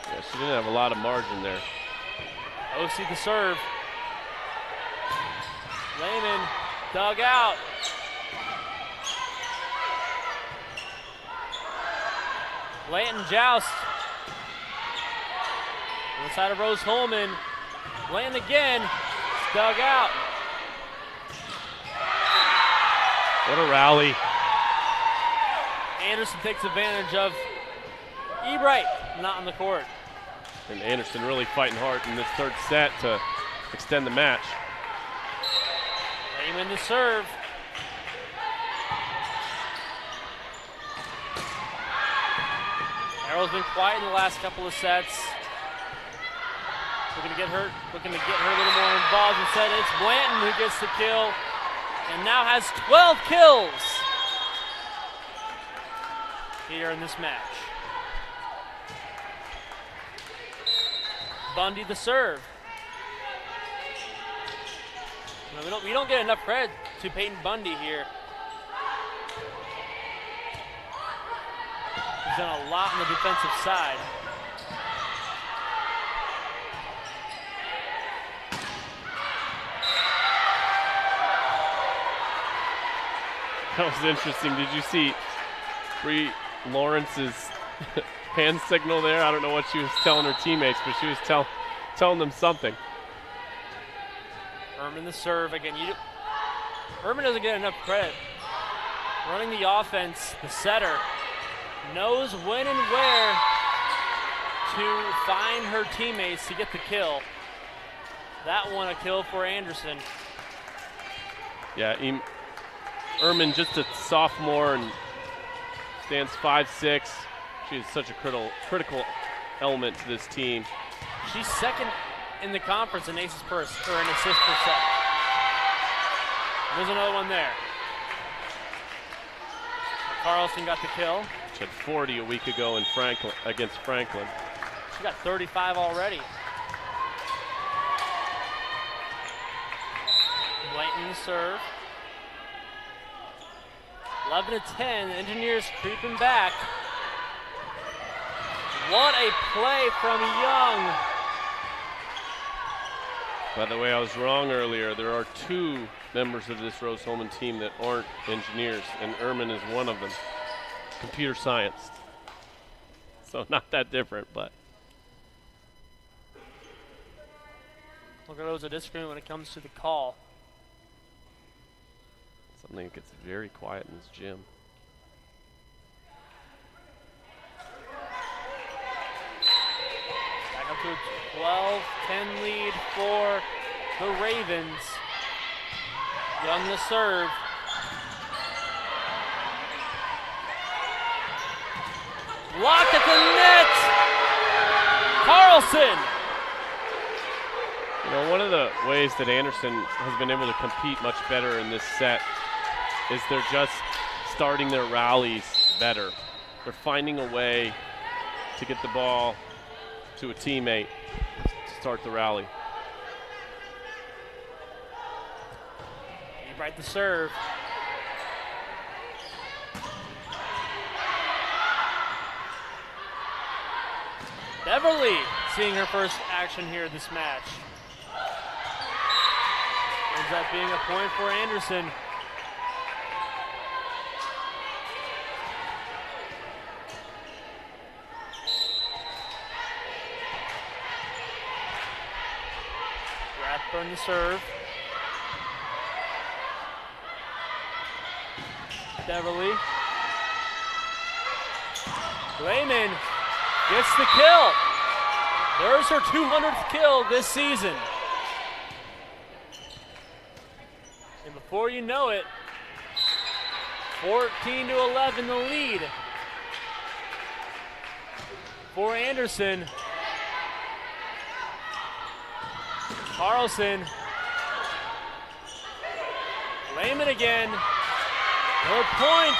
Yeah, she didn't have a lot of margin there. Osi the serve. Lehman dug out. Blanton joust. On the side of Rose-Hulman. Blanton again. It's dug out. What a rally. Anderson takes advantage of Ebright not on the court. And Anderson really fighting hard in this third set to extend the match. Lehman to serve. Arrow's been quiet in the last couple of sets. Looking to get her a little more involved instead. It's Blanton who gets the kill and now has 12 kills here in this match. Bundy the serve. We don't get enough credit to Peyton Bundy here. He's done a lot on the defensive side. That was interesting. Did you see Bree Lawrence's hand signal there? I don't know what she was telling her teammates, but she was telling them something. Herman the serve again. Herman doesn't get enough credit. Running the offense, the setter knows when and where to find her teammates to get the kill. That one a kill for Anderson. Yeah, Herman just a sophomore and stands 5'6". She is such a critical element to this team. She's second in the conference in assists per set. There's another one there. Carlson got the kill. She had 40 a week ago against Franklin. She got 35 already. Blanton serve. 11-10. Engineers creeping back. What a play from Young. By the way, I was wrong earlier. There are 2 members of this Rose-Hulman team that aren't engineers, and Ehrman is one of them. Computer science. So not that different, but. Look at those a disagreement when it comes to the call. Something that gets very quiet in this gym. Back up to a 12-10 lead for the Ravens. Young the serve. Blocked at the net. Carlson. You know, one of the ways that Anderson has been able to compete much better in this set is they're just starting their rallies better. They're finding a way to get the ball to a teammate to start the rally. Right the serve. Beverly seeing her first action here this match. Ends up being a point for Anderson. Rathburn the serve. Beverly. Lehman gets the kill. There's her 200th kill this season. And before you know it, 14-11 the lead for Anderson. Carlson. Lehman again. Another point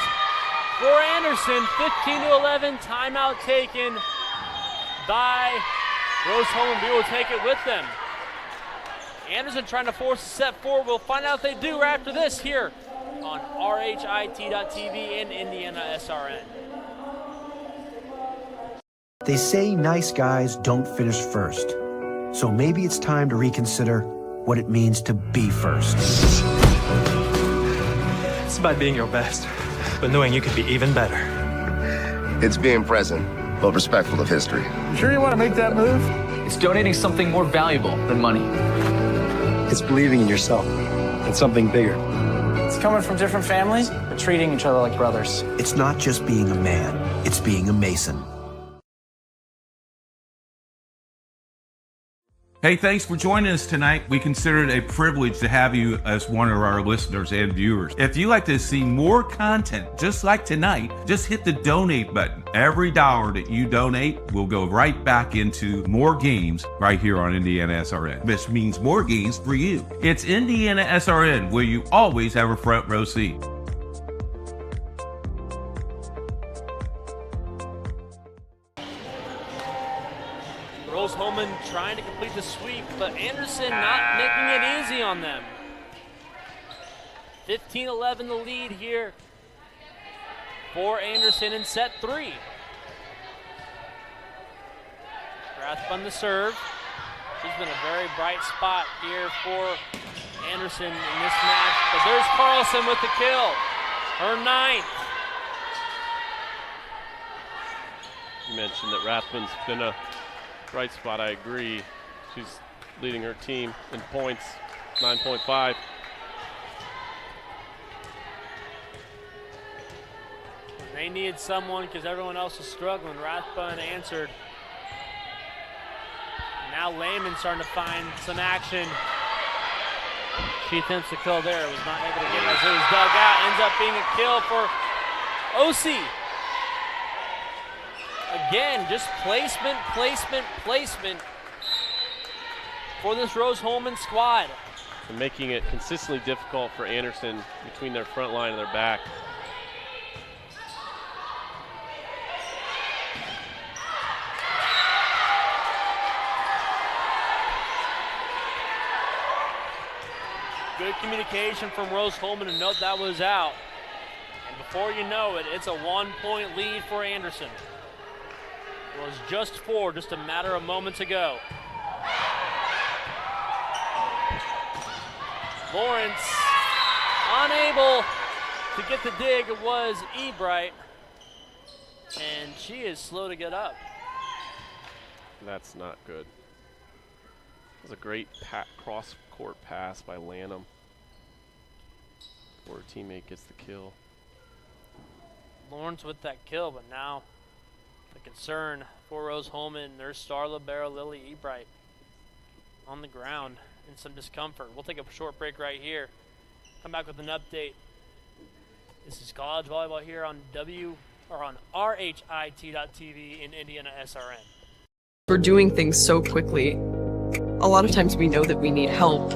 for Anderson. 15-11. Timeout taken by Rose-Hulman. We will take it with them. Anderson trying to force a set forward. We'll find out if they do after this here on RHIT.TV and IndianaSRN. They say nice guys don't finish first. So maybe it's time to reconsider what it means to be first. It's about being your best, but knowing you could be even better. It's being present, but respectful of history. You sure you want to make that move? It's donating something more valuable than money. It's believing in yourself and something bigger. It's coming from different families, but treating each other like brothers. It's not just being a man, it's being a Mason. Hey, thanks for joining us tonight. We consider it a privilege to have you as one of our listeners and viewers. If you'd like to see more content just like tonight, just hit the donate button. Every dollar that you donate will go right back into more games right here on IndianaSRN. This means more games for you. It's IndianaSRN, where you always have a front row seat. Rose-Hulman trying to complete the sweep, but Anderson not making it easy on them. 15-11 the lead here for Anderson in set 3. Rathbun the serve. She's been a very bright spot here for Anderson in this match, but there's Carlson with the kill. Her 9th. You mentioned that Rathman's been a bright spot. I agree. She's leading her team in points, 9.5. They needed someone because everyone else was struggling. Rathbun answered. Now Lehman's starting to find some action. She attempts to kill there. Was not able to get it as it was dug out. Ends up being a kill for Osi. Again, just placement for this Rose-Hulman squad. And making it consistently difficult for Anderson between their front line and their back. Good communication from Rose-Hulman to note that was out. And before you know it, it's a 1-point lead for Anderson. It was just 4, just a matter of moments ago. Lawrence unable to get the dig. It was Ebright. And she is slow to get up. That's not good. It was a great cross-court pass by Lanham. Before her teammate gets the kill. Lawrence with that kill, but now the concern for Rose-Hulman, their star libero Lily Ebright on the ground in some discomfort. We'll take a short break right here. Come back with an update. This is college volleyball here on RHIT.TV in IndianaSRN. We're doing things so quickly. A lot of times we know that we need help.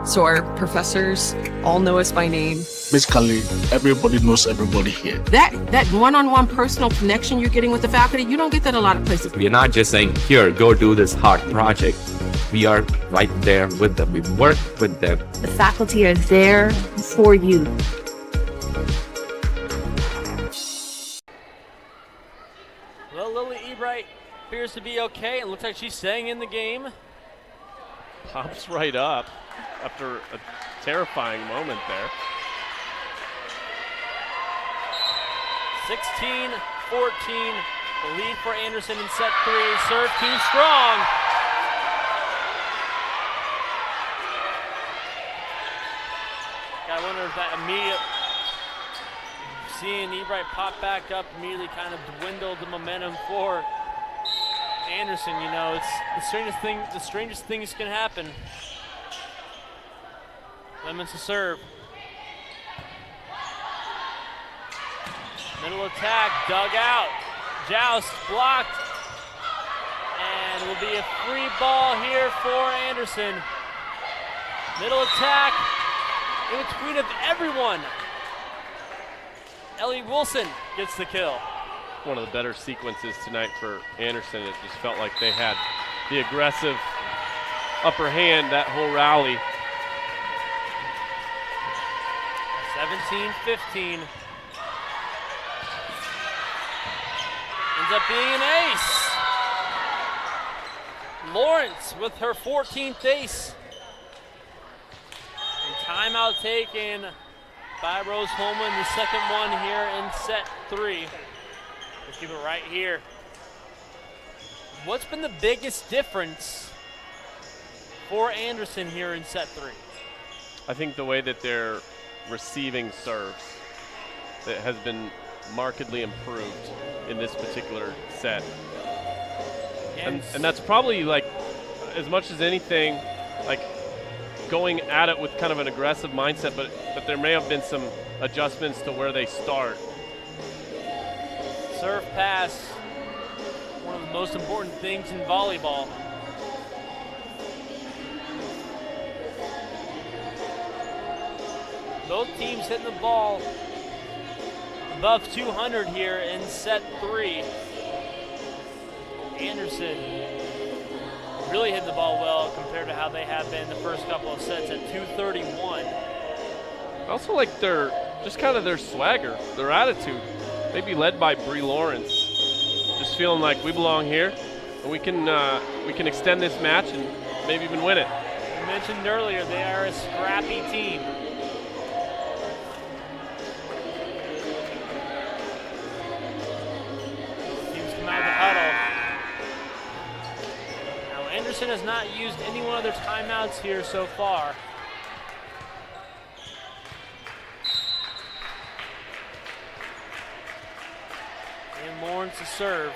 So our professors all know us by name. Basically, everybody knows everybody here. That one-on-one personal connection you're getting with the faculty, you don't get that a lot of places. We're not just saying, here, go do this hard project. We are right there with them. We work with them. The faculty are there for you. Well, Lily Ebright appears to be okay. It looks like she's staying in the game. Pops right up after a terrifying moment there. 16-14, the lead for Anderson in set 3. Serve too strong. I wonder if that seeing Ebright pop back up immediately kind of dwindled the momentum for Anderson. You know, it's the strangest things can happen. Lemons to serve. Middle attack, dug out. Joust blocked. And it will be a free ball here for Anderson. Middle attack. In between of everyone. Ellie Wilson gets the kill. One of the better sequences tonight for Anderson. It just felt like they had the aggressive upper hand that whole rally. 17-15. Ends up being an ace. Lawrence with her 14th ace. And timeout taken by Rose-Hulman, the second one here in set 3. We'll keep it right here. What's been the biggest difference for Anderson here in set 3? I think the way that they're receiving serves that has been markedly improved in this particular set. And that's probably, like, as much as anything, like going at it with kind of an aggressive mindset, but there may have been some adjustments to where they start. Serve pass, one of the most important things in volleyball. Both teams hitting the ball above 200 here in set 3. Anderson really hitting the ball well compared to how they have been the first couple of sets at 231. I also like their swagger, their attitude. Maybe led by Bree Lawrence. Just feeling like we belong here, and we can extend this match and maybe even win it. I mentioned earlier, they are a scrappy team. Teams come out of the huddle. Now, Anderson has not used any one of their timeouts here so far. And Lawrence to serve.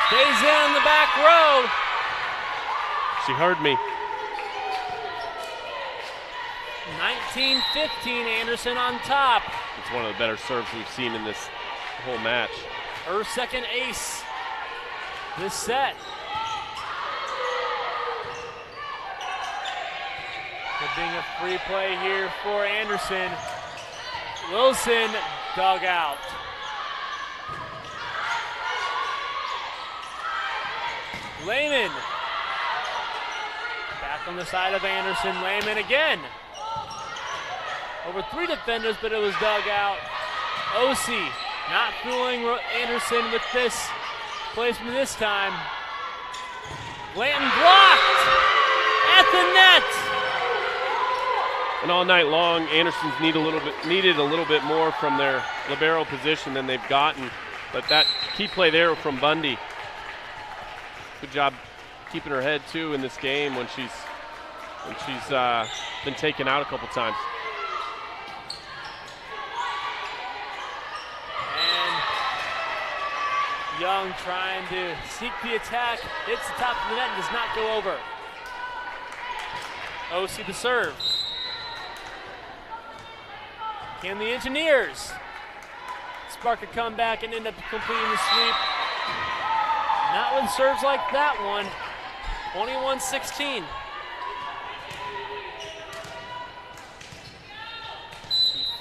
Stays in the back row. She heard me. 19-15, Anderson on top. It's one of the better serves we've seen in this whole match. Her second ace this set. There being a free play here for Anderson. Wilson dug out. Lehman. Back on the side of Anderson. Lehman again. Over 3 defenders, but it was dug out. Osi not fooling Anderson with this placement this time. Blanton blocked at the net. And all night long, Anderson's needed a little bit more from their libero position than they've gotten. But that key play there from Bundy. Good job keeping her head too in this game when she's been taken out a couple times. And Young trying to seek the attack, hits the top of the net and does not go over. Osi the serve. Can the Engineers spark a comeback and end up completing the sweep? Not with serves like that one. 21-16.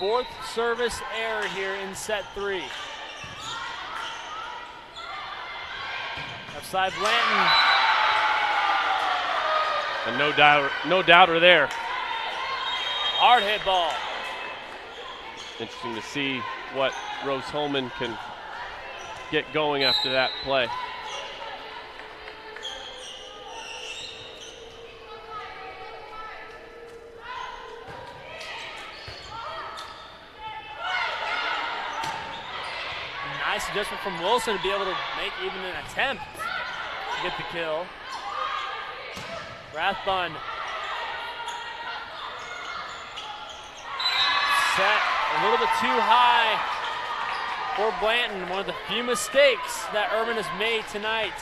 The 4th service error here in set 3. Upside Blanton. And no doubter there. Hard hit ball. Interesting to see what Rose-Hulman can get going after that play. Nice adjustment from Wilson to be able to make even an attempt to get the kill. Rathbun. Set a little bit too high for Blanton. One of the few mistakes that Urban has made tonight.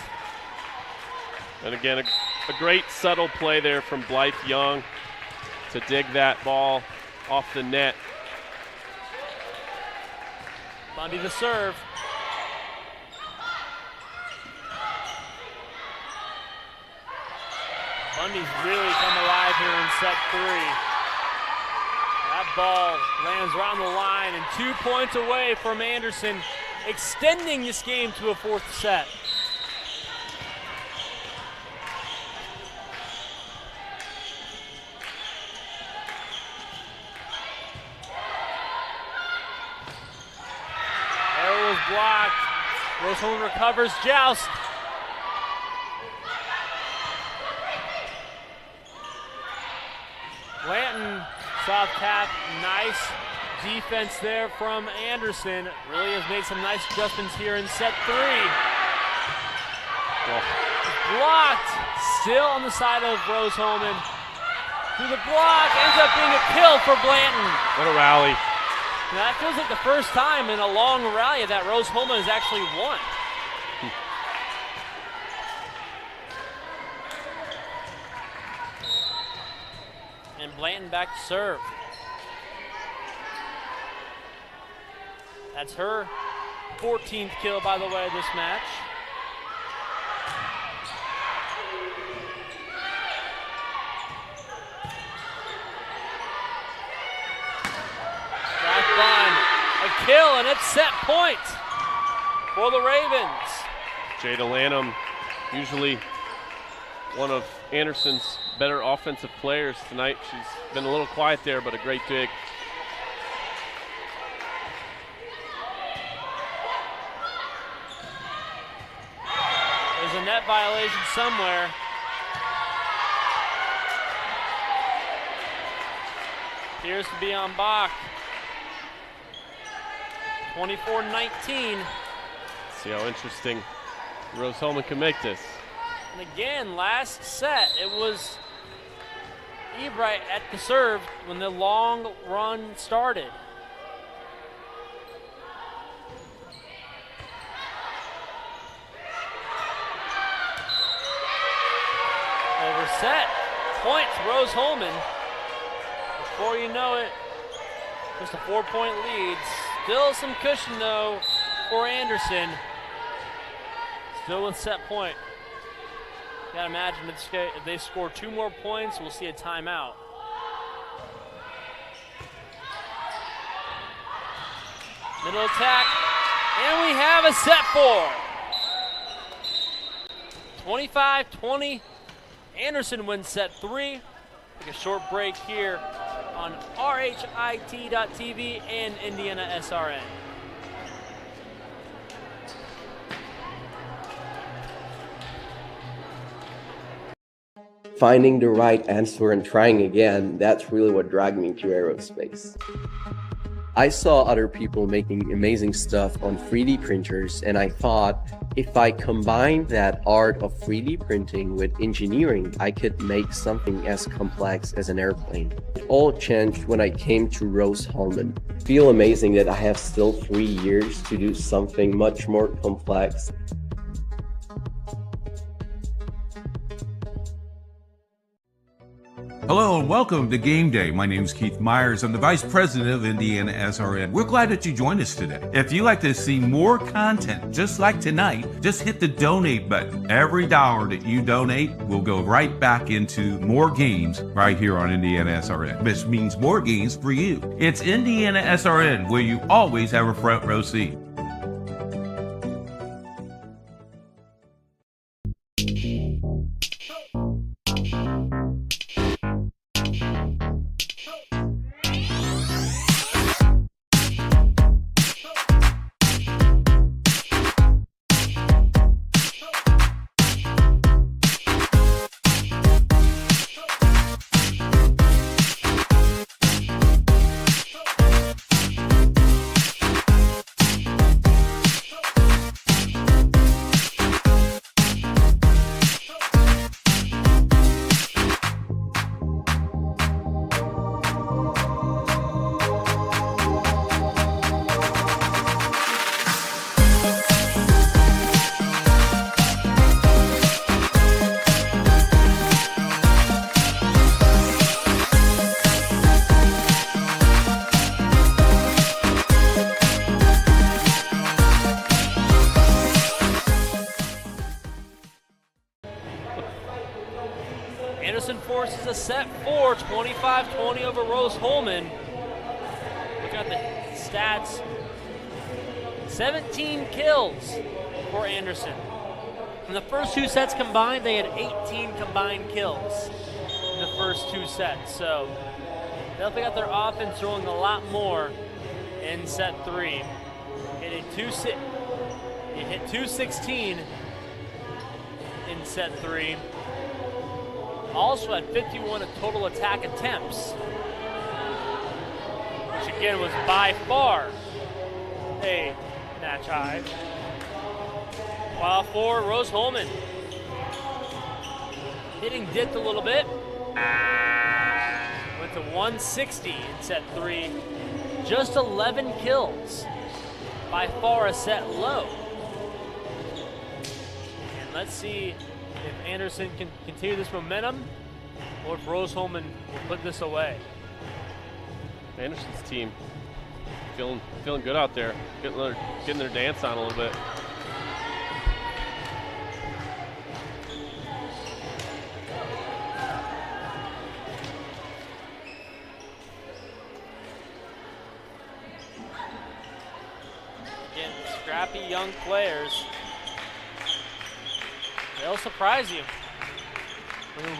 And again, a great subtle play there from Blythe Young to dig that ball off the net. Bundy to serve. Bundy's really come alive here in set 3. That ball lands right on the line and 2 points away from Anderson, extending this game to a 4th set. Arrow was blocked. Rose-Hulman recovers. Joust. Blanton, soft tap, nice defense there from Anderson. Really has made some nice adjustments here in set 3. Blocked, still on the side of Rose-Hulman. Through the block, ends up being a kill for Blanton. What a rally. Now, that feels like the first time in a long rally that Rose-Hulman has actually won. And Blanton back to serve. That's her 14th kill, by the way, this match. A kill, and it's set point for the Ravens. Jada Lanham, usually one of Anderson's better offensive players tonight. She's been a little quiet there, but a great dig. There's a net violation somewhere. Appears to be on Bach. 24-19. See how interesting Rose-Hulman can make this. And again, last set, it was Ebright at the serve when the long run started. Overset. Points, Rose-Hulman. Before you know it, just a 4-point lead. Still some cushion, though, for Anderson. Still with set point. Gotta imagine if they score 2 more points, we'll see a timeout. Middle attack, and we have a set 4. 25-20. Anderson wins set 3. Take a short break here on RHIT.TV and IndianaSRN. Finding the right answer and trying again, that's really what dragged me to aerospace. I saw other people making amazing stuff on 3D printers, and I thought if I combined that art of 3D printing with engineering, I could make something as complex as an airplane. It all changed when I came to Rose-Hulman. I feel amazing that I have still 3 years to do something much more complex. Hello and welcome to Game Day. My name is Keith Myers. I'm the Vice President of IndianaSRN. We're glad that you joined us today. If you'd like to see more content just like tonight, just hit the donate button. Every dollar that you donate will go right back into more games right here on IndianaSRN, which means more games for you. It's IndianaSRN, where you always have a front row seat. Anderson forces a set 4, 25-20 over Rose-Hulman. Look at the stats. 17 kills for Anderson. In the first 2 sets combined, they had 18 combined kills in the first 2 sets. So they definitely got their offense throwing a lot more in set 3. It hit 216 in set 3. Also had 51 total attack attempts, which again was by far a match high. While for Rose-Hulman, hitting dipped a little bit. Went to 160 in set 3. Just 11 kills. By far a set low. And let's see if Anderson can continue this momentum or if Rose-Hulman will put this away. Anderson's team feeling good out there, getting their dance on a little bit. Again, scrappy young players. They'll surprise you.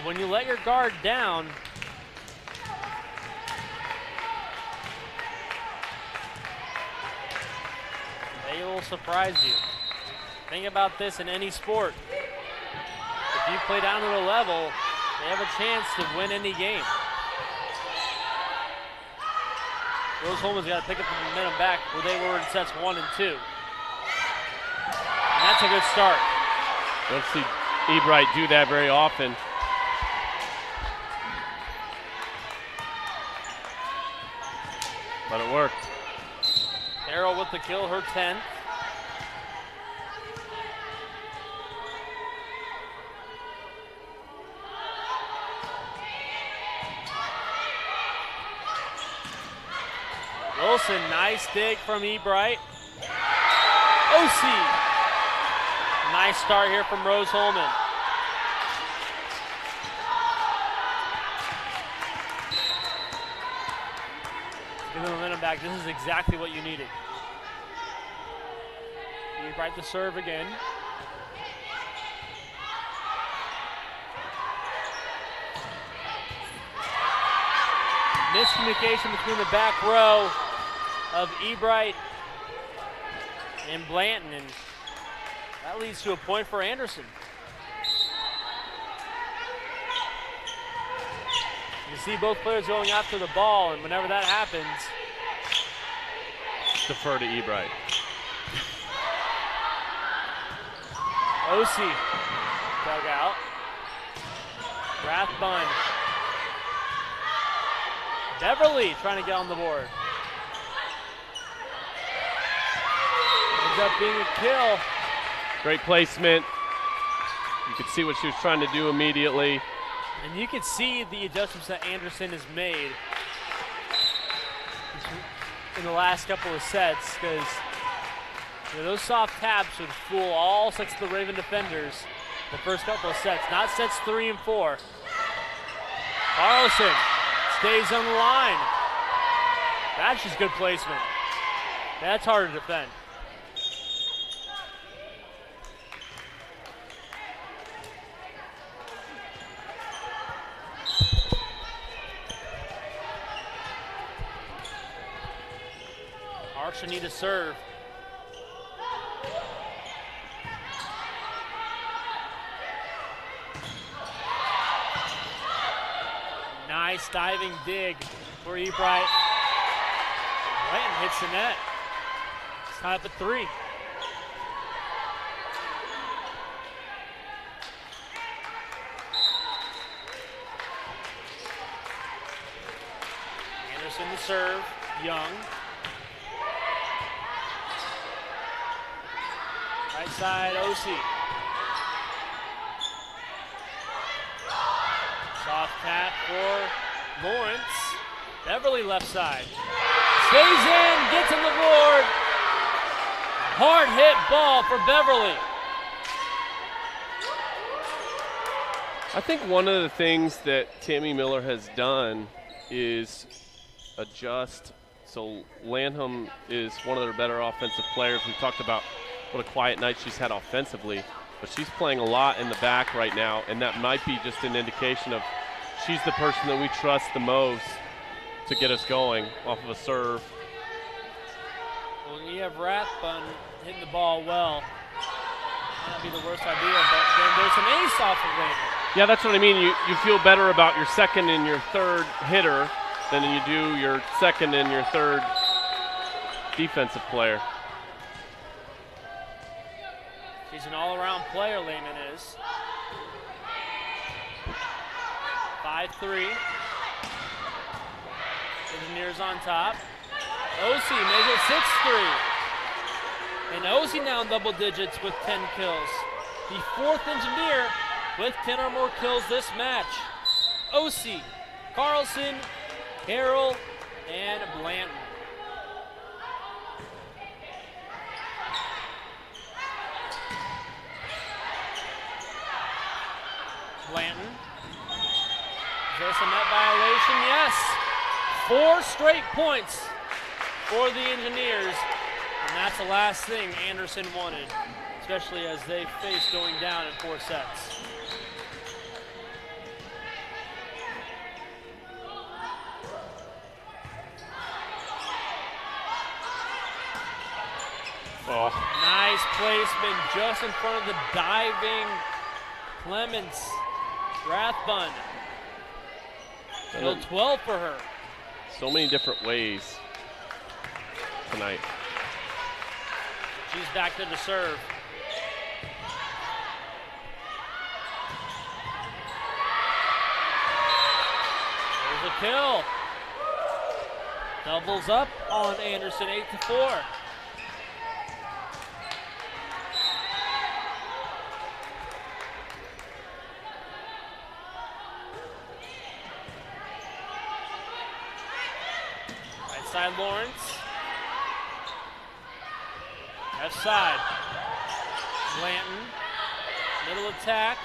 When you let your guard down, they will surprise you. Think about this in any sport. If if you play down to their level, they have a chance to win any game. Rose-Hulman's got to pick up the momentum back where they were in sets 1 and 2. And that's a good start. Don't see Ebright do that very often. But it worked. Harrell with the kill, her 10th. Wilson, nice dig from Ebright. OC. Nice start here from Rose-Hulman. Give the momentum back. This is exactly what you needed. Ebright the serve again. Miscommunication between the back row of Ebright and Blanton, and that leads to a point for Anderson. You see both players going after the ball, and whenever that happens, defer to Ebright. OC dug out. Rathbun. Beverly trying to get on the board. Ends up being a kill. Great placement. You could see what she was trying to do immediately. And you can see the adjustments that Anderson has made in the last couple of sets, because those soft taps would fool all 6 of the Raven defenders the first couple of sets, not sets 3 and 4. Carlson stays on the line. That's just good placement. That's hard to defend. Archer need to serve. Nice diving dig for Ebright. Blanton hits the net. It's tied up at 3. Anderson to serve. Young. Right side, OC. Soft tap for Lawrence. Beverly left side. Stays in, gets on the board. Hard hit ball for Beverly. I think one of the things that Tammy Miller has done is adjust. So Lanham is one of their better offensive players. We talked about what a quiet night she's had offensively, but she's playing a lot in the back right now, and that might be just an indication of she's the person that we trust the most to get us going off of a serve. Well, you have Rathbun hitting the ball well. Might not be the worst idea, but then there's an ace off of Lanham. Yeah, that's what I mean. You feel better about your second and your third hitter than you do your second and your third defensive player. She's an all-around player, Lehman is. 5-3. Engineers on top. OC made it 6-3. And OC now in double digits with 10 kills. The 4th Engineer with 10 or more kills this match. OC, Carlson, Harrell, and Blanton. Blanton. Is this a net violation? Yes. 4 straight points for the Engineers. And that's the last thing Anderson wanted, especially as they face going down in 4 sets. Oh. Nice placement just in front of the diving Clemens, Rathbun. Still 12 for her. So many different ways tonight. She's back there to serve. There's a kill. Doubles up on Anderson, 8-4. Right side, Lawrence. Left side. Blanton. Middle attack.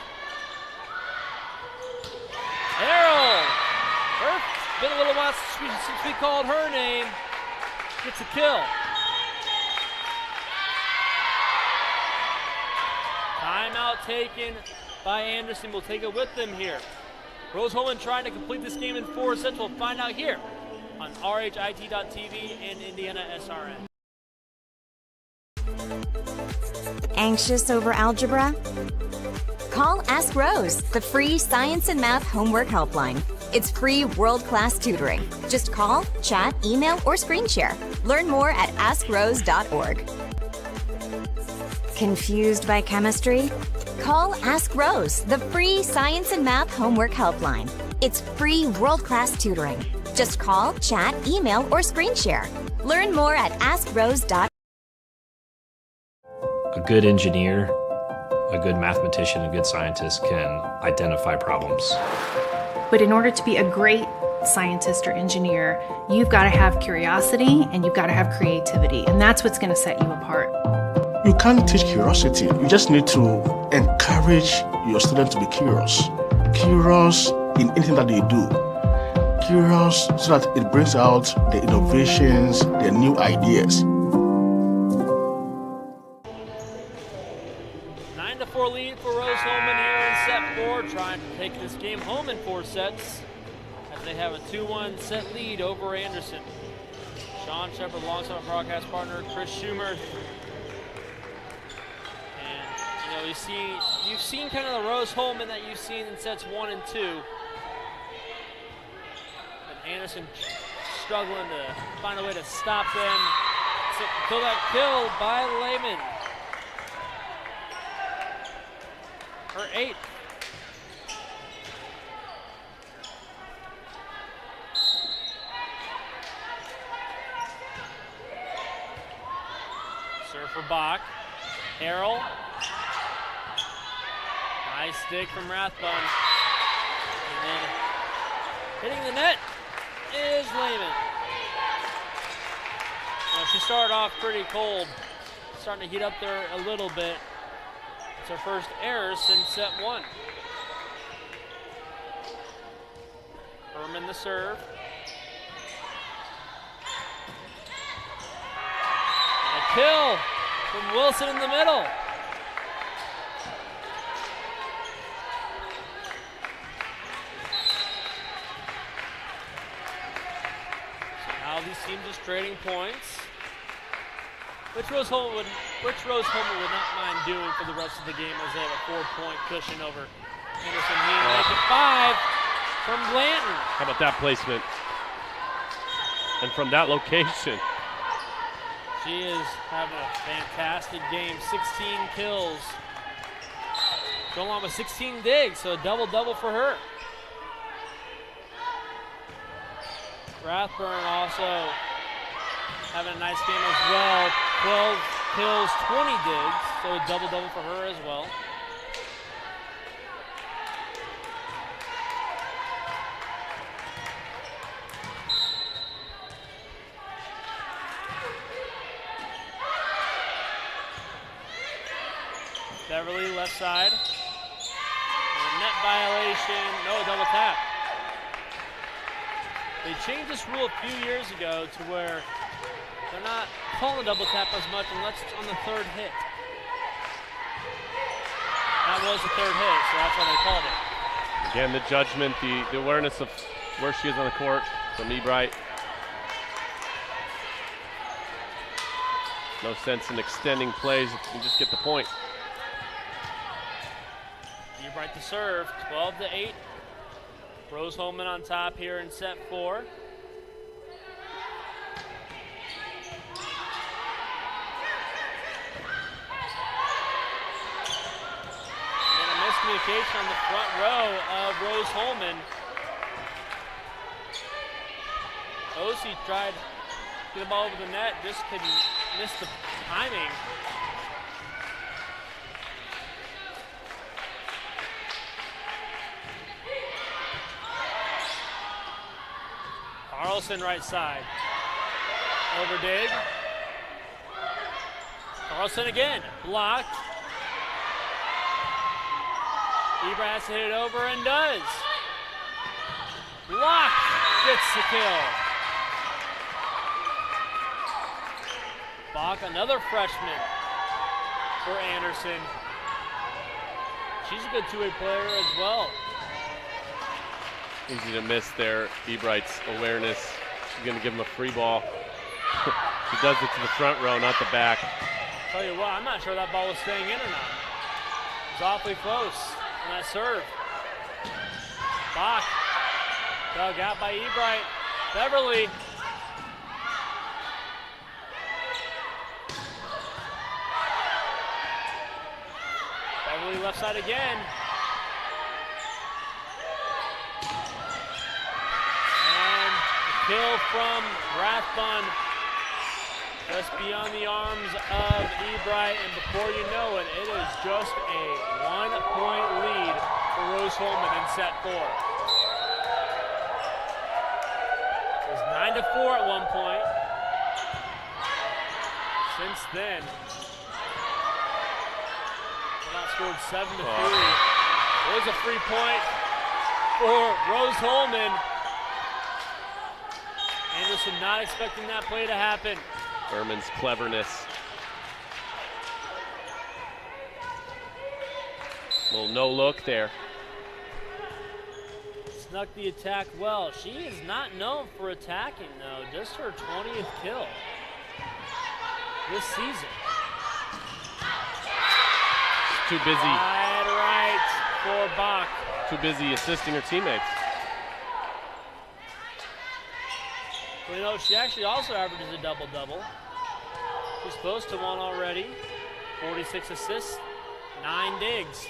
Harrell. Been a little while since we called her name. Gets a kill. Timeout taken by Anderson. We'll take it with them here. Rose-Hulman trying to complete this game in 4 sets. We'll find out here on RHIT.TV and IndianaSRN. Anxious over algebra? Call Ask Rose, the free science and math homework helpline. It's free world-class tutoring. Just call, chat, email, or screen share. Learn more at AskRose.org. Confused by chemistry? Call Ask Rose, the free science and math homework helpline. It's free world-class tutoring. Just call, chat, email, or screen share. Learn more at AskRose.org. A good engineer, a good mathematician, a good scientist can identify problems. But in order to be a great scientist or engineer, you've got to have curiosity and you've got to have creativity, and that's what's going to set you apart. You can't teach curiosity. You just need to encourage your students to be curious. Curious in anything that they do. Curious so that it brings out the innovations, the new ideas. 9-4 lead for Rose-Hulman here in set 4, trying to take this game home in 4 sets as they have a 2-1 set lead over Anderson. Sean Shepard alongside my broadcast partner Chris Schumer. And you know, you've seen kind of the Rose-Hulman that you've seen in sets 1 and 2. And Anderson struggling to find a way to stop them. Until that kill by Lehman. Her 8th. Serve for Bach. Harrell. Nice stick from Rathbun. And then hitting the net is Lehman. Now she started off pretty cold. Starting to heat up there a little bit. It's her first error since set 1. Herman the serve. And a kill from Wilson in the middle. So now these teams are trading points. Which Rose-Hulman would not mind doing for the rest of the game as they have a 4-point cushion over Anderson. He make it 5 from Blanton. How about that placement? And from that location. She is having a fantastic game. 16 kills. Going along with 16 digs, so a double-double for her. Rathburn also having a nice game as well. 12 kills, 20 digs, so a double-double for her as well. Beverly left side. And a net violation, no double tap. They changed this rule a few years ago to where they're not calling double tap as much unless it's on the 3rd hit. That was the 3rd hit, so that's why they called it. Again, the judgment, the awareness of where she is on the court from Ebright. No sense in extending plays if you just get the point. Ebright to serve, 12-8. Rose-Hulman on top here in set 4. And a miscommunication on the front row of Rose-Hulman. Osi tried to get the ball over the net, just couldn't miss the timing. Carlson right side. Over dig. Carlson again. Blocked. Ebright has to hit it over and does. Blocked. Gets the kill. Bach, another freshman for Anderson. She's a good two-way player as well. Easy to miss there. Ebright's awareness. She's going to give him a free ball. He does it to the front row, not the back. Tell you what, I'm not sure that ball was staying in or not. It was awfully close on that serve. Bach, dug out by Ebright. Beverly. Beverly left side again. And the kill from Rathbun. Just beyond the arms of Ebright, and before you know it, it is just a 1-point lead for Rose-Hulman in set 4. It was 9-4 at one point. Since then, they've outscored 7-3. There's a free point for Rose-Hulman. Anderson not expecting that play to happen. Berman's cleverness. Little no look there. Snuck the attack well. She is not known for attacking though. Just her 20th kill this season. Too busy. Right for Bach. Too busy assisting her teammates. Well, you know, she actually also averages a double-double. She's close to one already. 46 assists, 9 digs.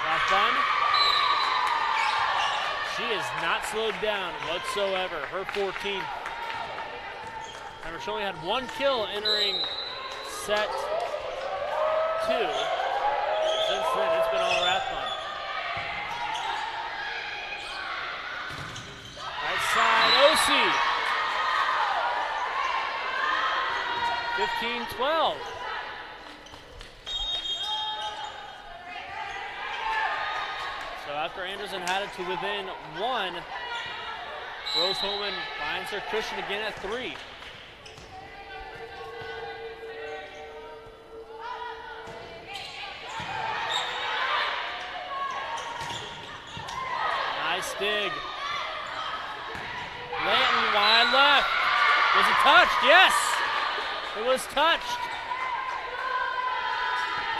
Rathbun. She is not slowed down whatsoever. Her 14th. Remember, she only had 1 kill entering set 2. Since then, it's been all Rathbun. Side, Osi. 15-12. So after Anderson had it to within 1, Rose-Hulman finds her cushion again at 3. Nice dig. Lanton wide left. Was it touched? Yes! It was touched.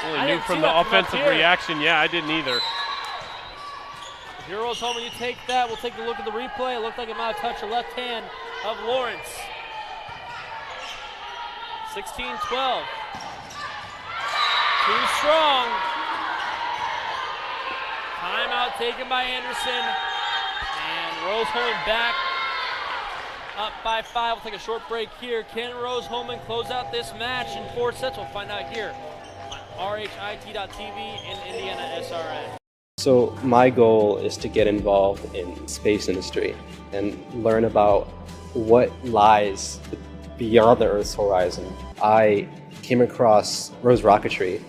Only knew from the offensive reaction. Yeah, I didn't either. If you're Rose-Hulman, you take that. We'll take a look at the replay. It looked like it might have touched the left hand of Lawrence. 16-12. Too strong. Timeout taken by Anderson. And Rose-Hulman back up by 5. We'll take a short break here. Can Rose-Hulman close out this match in 4 sets? We'll find out here on RHIT.TV and IndianaSRN. So my goal is to get involved in space industry and learn about what lies beyond the Earth's horizon. I came across Rose Rocketry.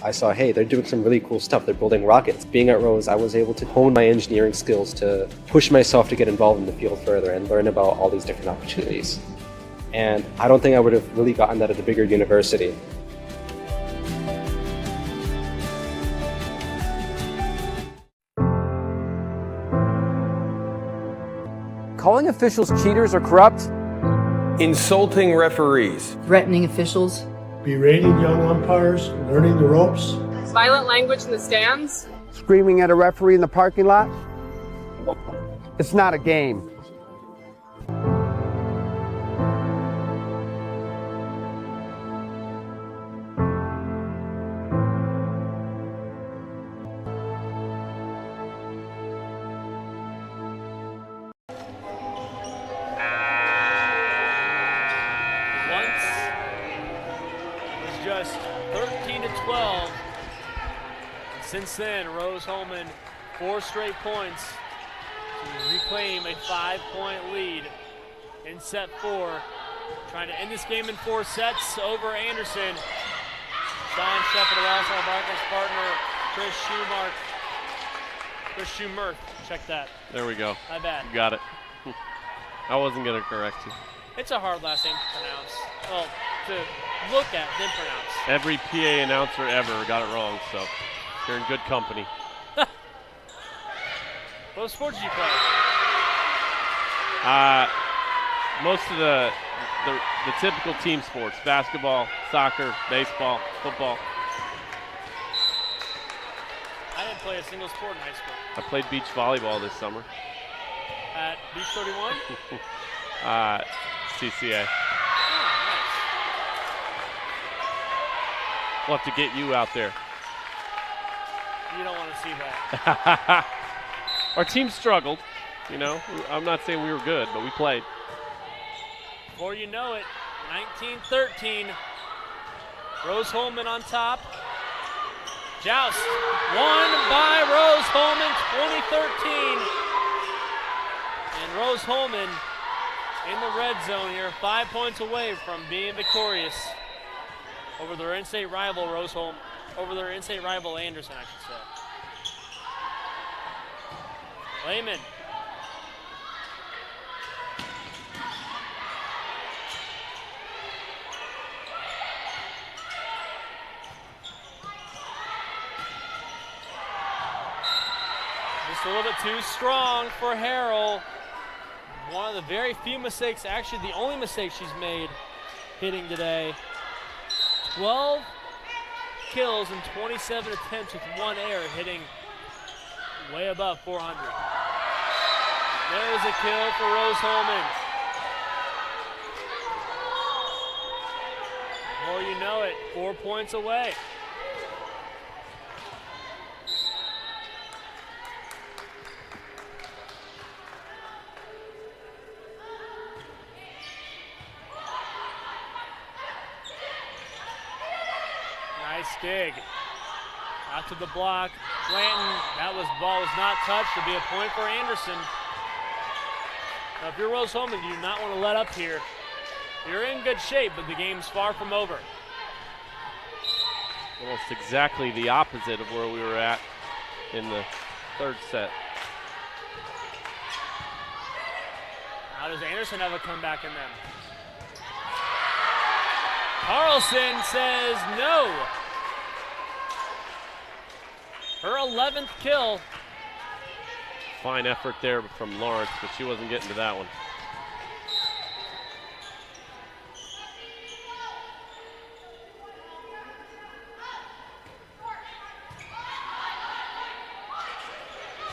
I saw, hey, they're doing some really cool stuff. They're building rockets. Being at Rose, I was able to hone my engineering skills to push myself to get involved in the field further and learn about all these different opportunities. And I don't think I would have really gotten that at a bigger university. Calling officials cheaters or corrupt, insulting referees, threatening officials, berating young umpires, learning the ropes. Violent language in the stands. Screaming at a referee in the parking lot. It's not a game. Just 13-12. Since then, Rose-Hulman 4 straight points to reclaim a 5-point lead in set 4. Trying to end this game in 4 sets over Anderson. Sean Shepard, also Barker's partner, Chris Schumerth. Check that. There we go. My bad. You got it. I wasn't going to correct you. It's a hard last name to pronounce. Well, to look at, then pronounce. Every PA announcer ever got it wrong, so you're in good company. What sports did you play? Most of the typical team sports: basketball, soccer, baseball, football. I didn't play a single sport in high school. I played beach volleyball this summer. At Beach 31? CCA. We'll have to get you out there. You don't want to see that. Our team struggled. You know, I'm not saying we were good, but we played. Before you know it, 19-13. Rose-Hulman on top. Joust won by Rose-Hulman, 2013. And Rose-Hulman in the red zone here, 5 points away from being victorious over their in-state rival Rose-Hulman, over their in-state rival Anderson, I should say. Lehman. Just a little bit too strong for Harrell. One of the very few mistakes, actually the only mistake she's made hitting today. 12 kills and 27 attempts with 1 error, hitting way above 400. There's a kill for Rose-Hulman. Before you know it, 4 points away. Nice dig. Out to the block. Blanton, ball was not touched. To be a point for Anderson. Now, if you're Rose-Hulman, you do not want to let up here. You're in good shape, but the game's far from over. Almost exactly the opposite of where we were at in the third set. How does Anderson have a comeback in them? Carlson says no. Her 11th kill. Fine effort there from Lawrence, but she wasn't getting to that one.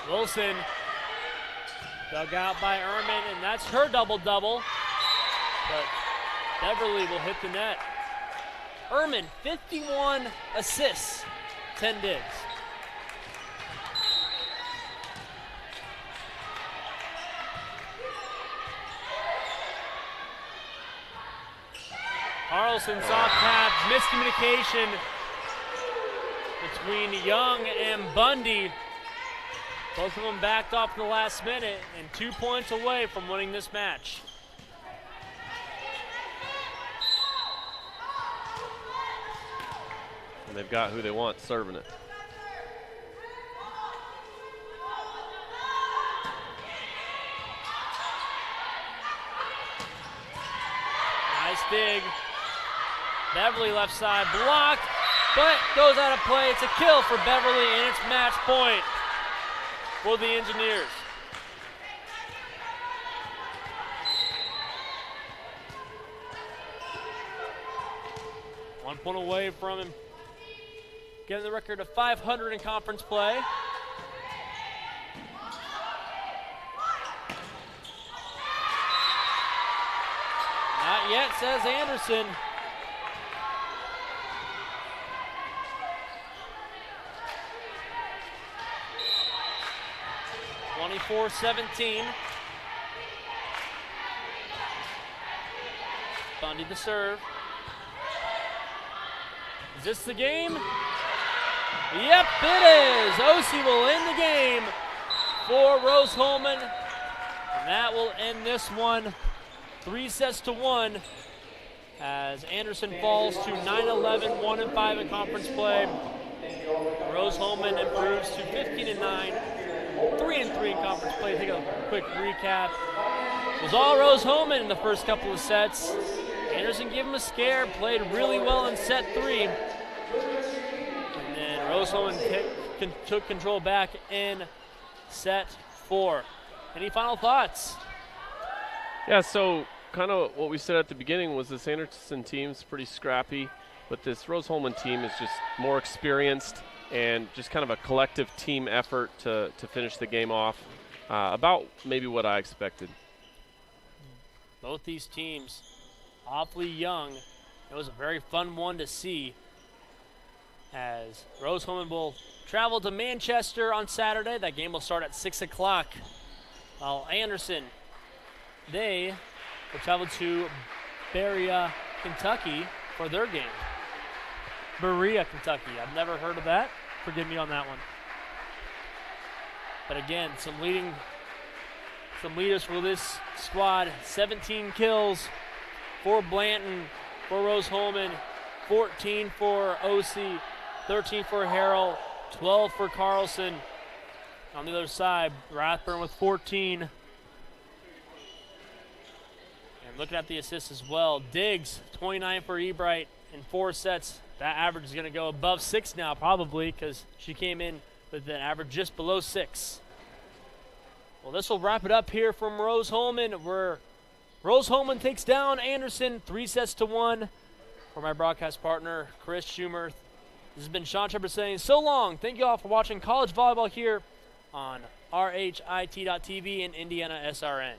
Wilson dug out by Ehrman, and that's her double-double. But Beverly will hit the net. Ehrman, 51 assists, 10 digs. Carlson soft tap, miscommunication between Young and Bundy. Both of them backed off in the last minute and 2 points away from winning this match. And they've got who they want serving it. Nice dig. Beverly left side blocked, but goes out of play. It's a kill for Beverly, and it's match point for the Engineers. 1 point away from him getting the record of 500 in conference play. Not yet, says Anderson. (24-17). Bundy to serve. Is this the game? Yep, it is. OC will end the game for Rose-Hulman. And that will end this one 3-1 as Anderson falls to 9-11, 1-5 in conference play. Rose-Hulman improves to 15-9, 3-3 in conference play. Take a quick recap. It was all Rose-Hulman in the first couple of sets. Anderson gave him a scare, played really well in set 3. And then Rose-Hulman took control back in set 4. Any final thoughts? Yeah, so kind of what we said at the beginning was this Anderson team's pretty scrappy, but this Rose-Hulman team is just more experienced and just kind of a collective team effort to finish the game off. About maybe what I expected. Both these teams awfully young. It was a very fun one to see as Rose-Hulman will travel to Manchester on Saturday. That game will start at 6 o'clock. While Anderson, they will travel to Berea, Kentucky for their game. Berea, Kentucky. I've never heard of that. Forgive me on that one. But again, some leaders for this squad. 17 kills for Blanton, for Rose-Hulman, 14 for OC, 13 for Harrell, 12 for Carlson. On the other side, Rathburn with 14. And looking at the assists as well, Diggs, 29 for Ebright in 4 sets. That average is going to go above 6 now probably because she came in with an average just below 6. Well, this will wrap it up here from Rose-Hulman, where Rose-Hulman takes down Anderson 3-1. For my broadcast partner, Chris Schumer, this has been Sean Shepard saying so long. Thank you all for watching college volleyball here on RHIT.TV and IndianaSRN.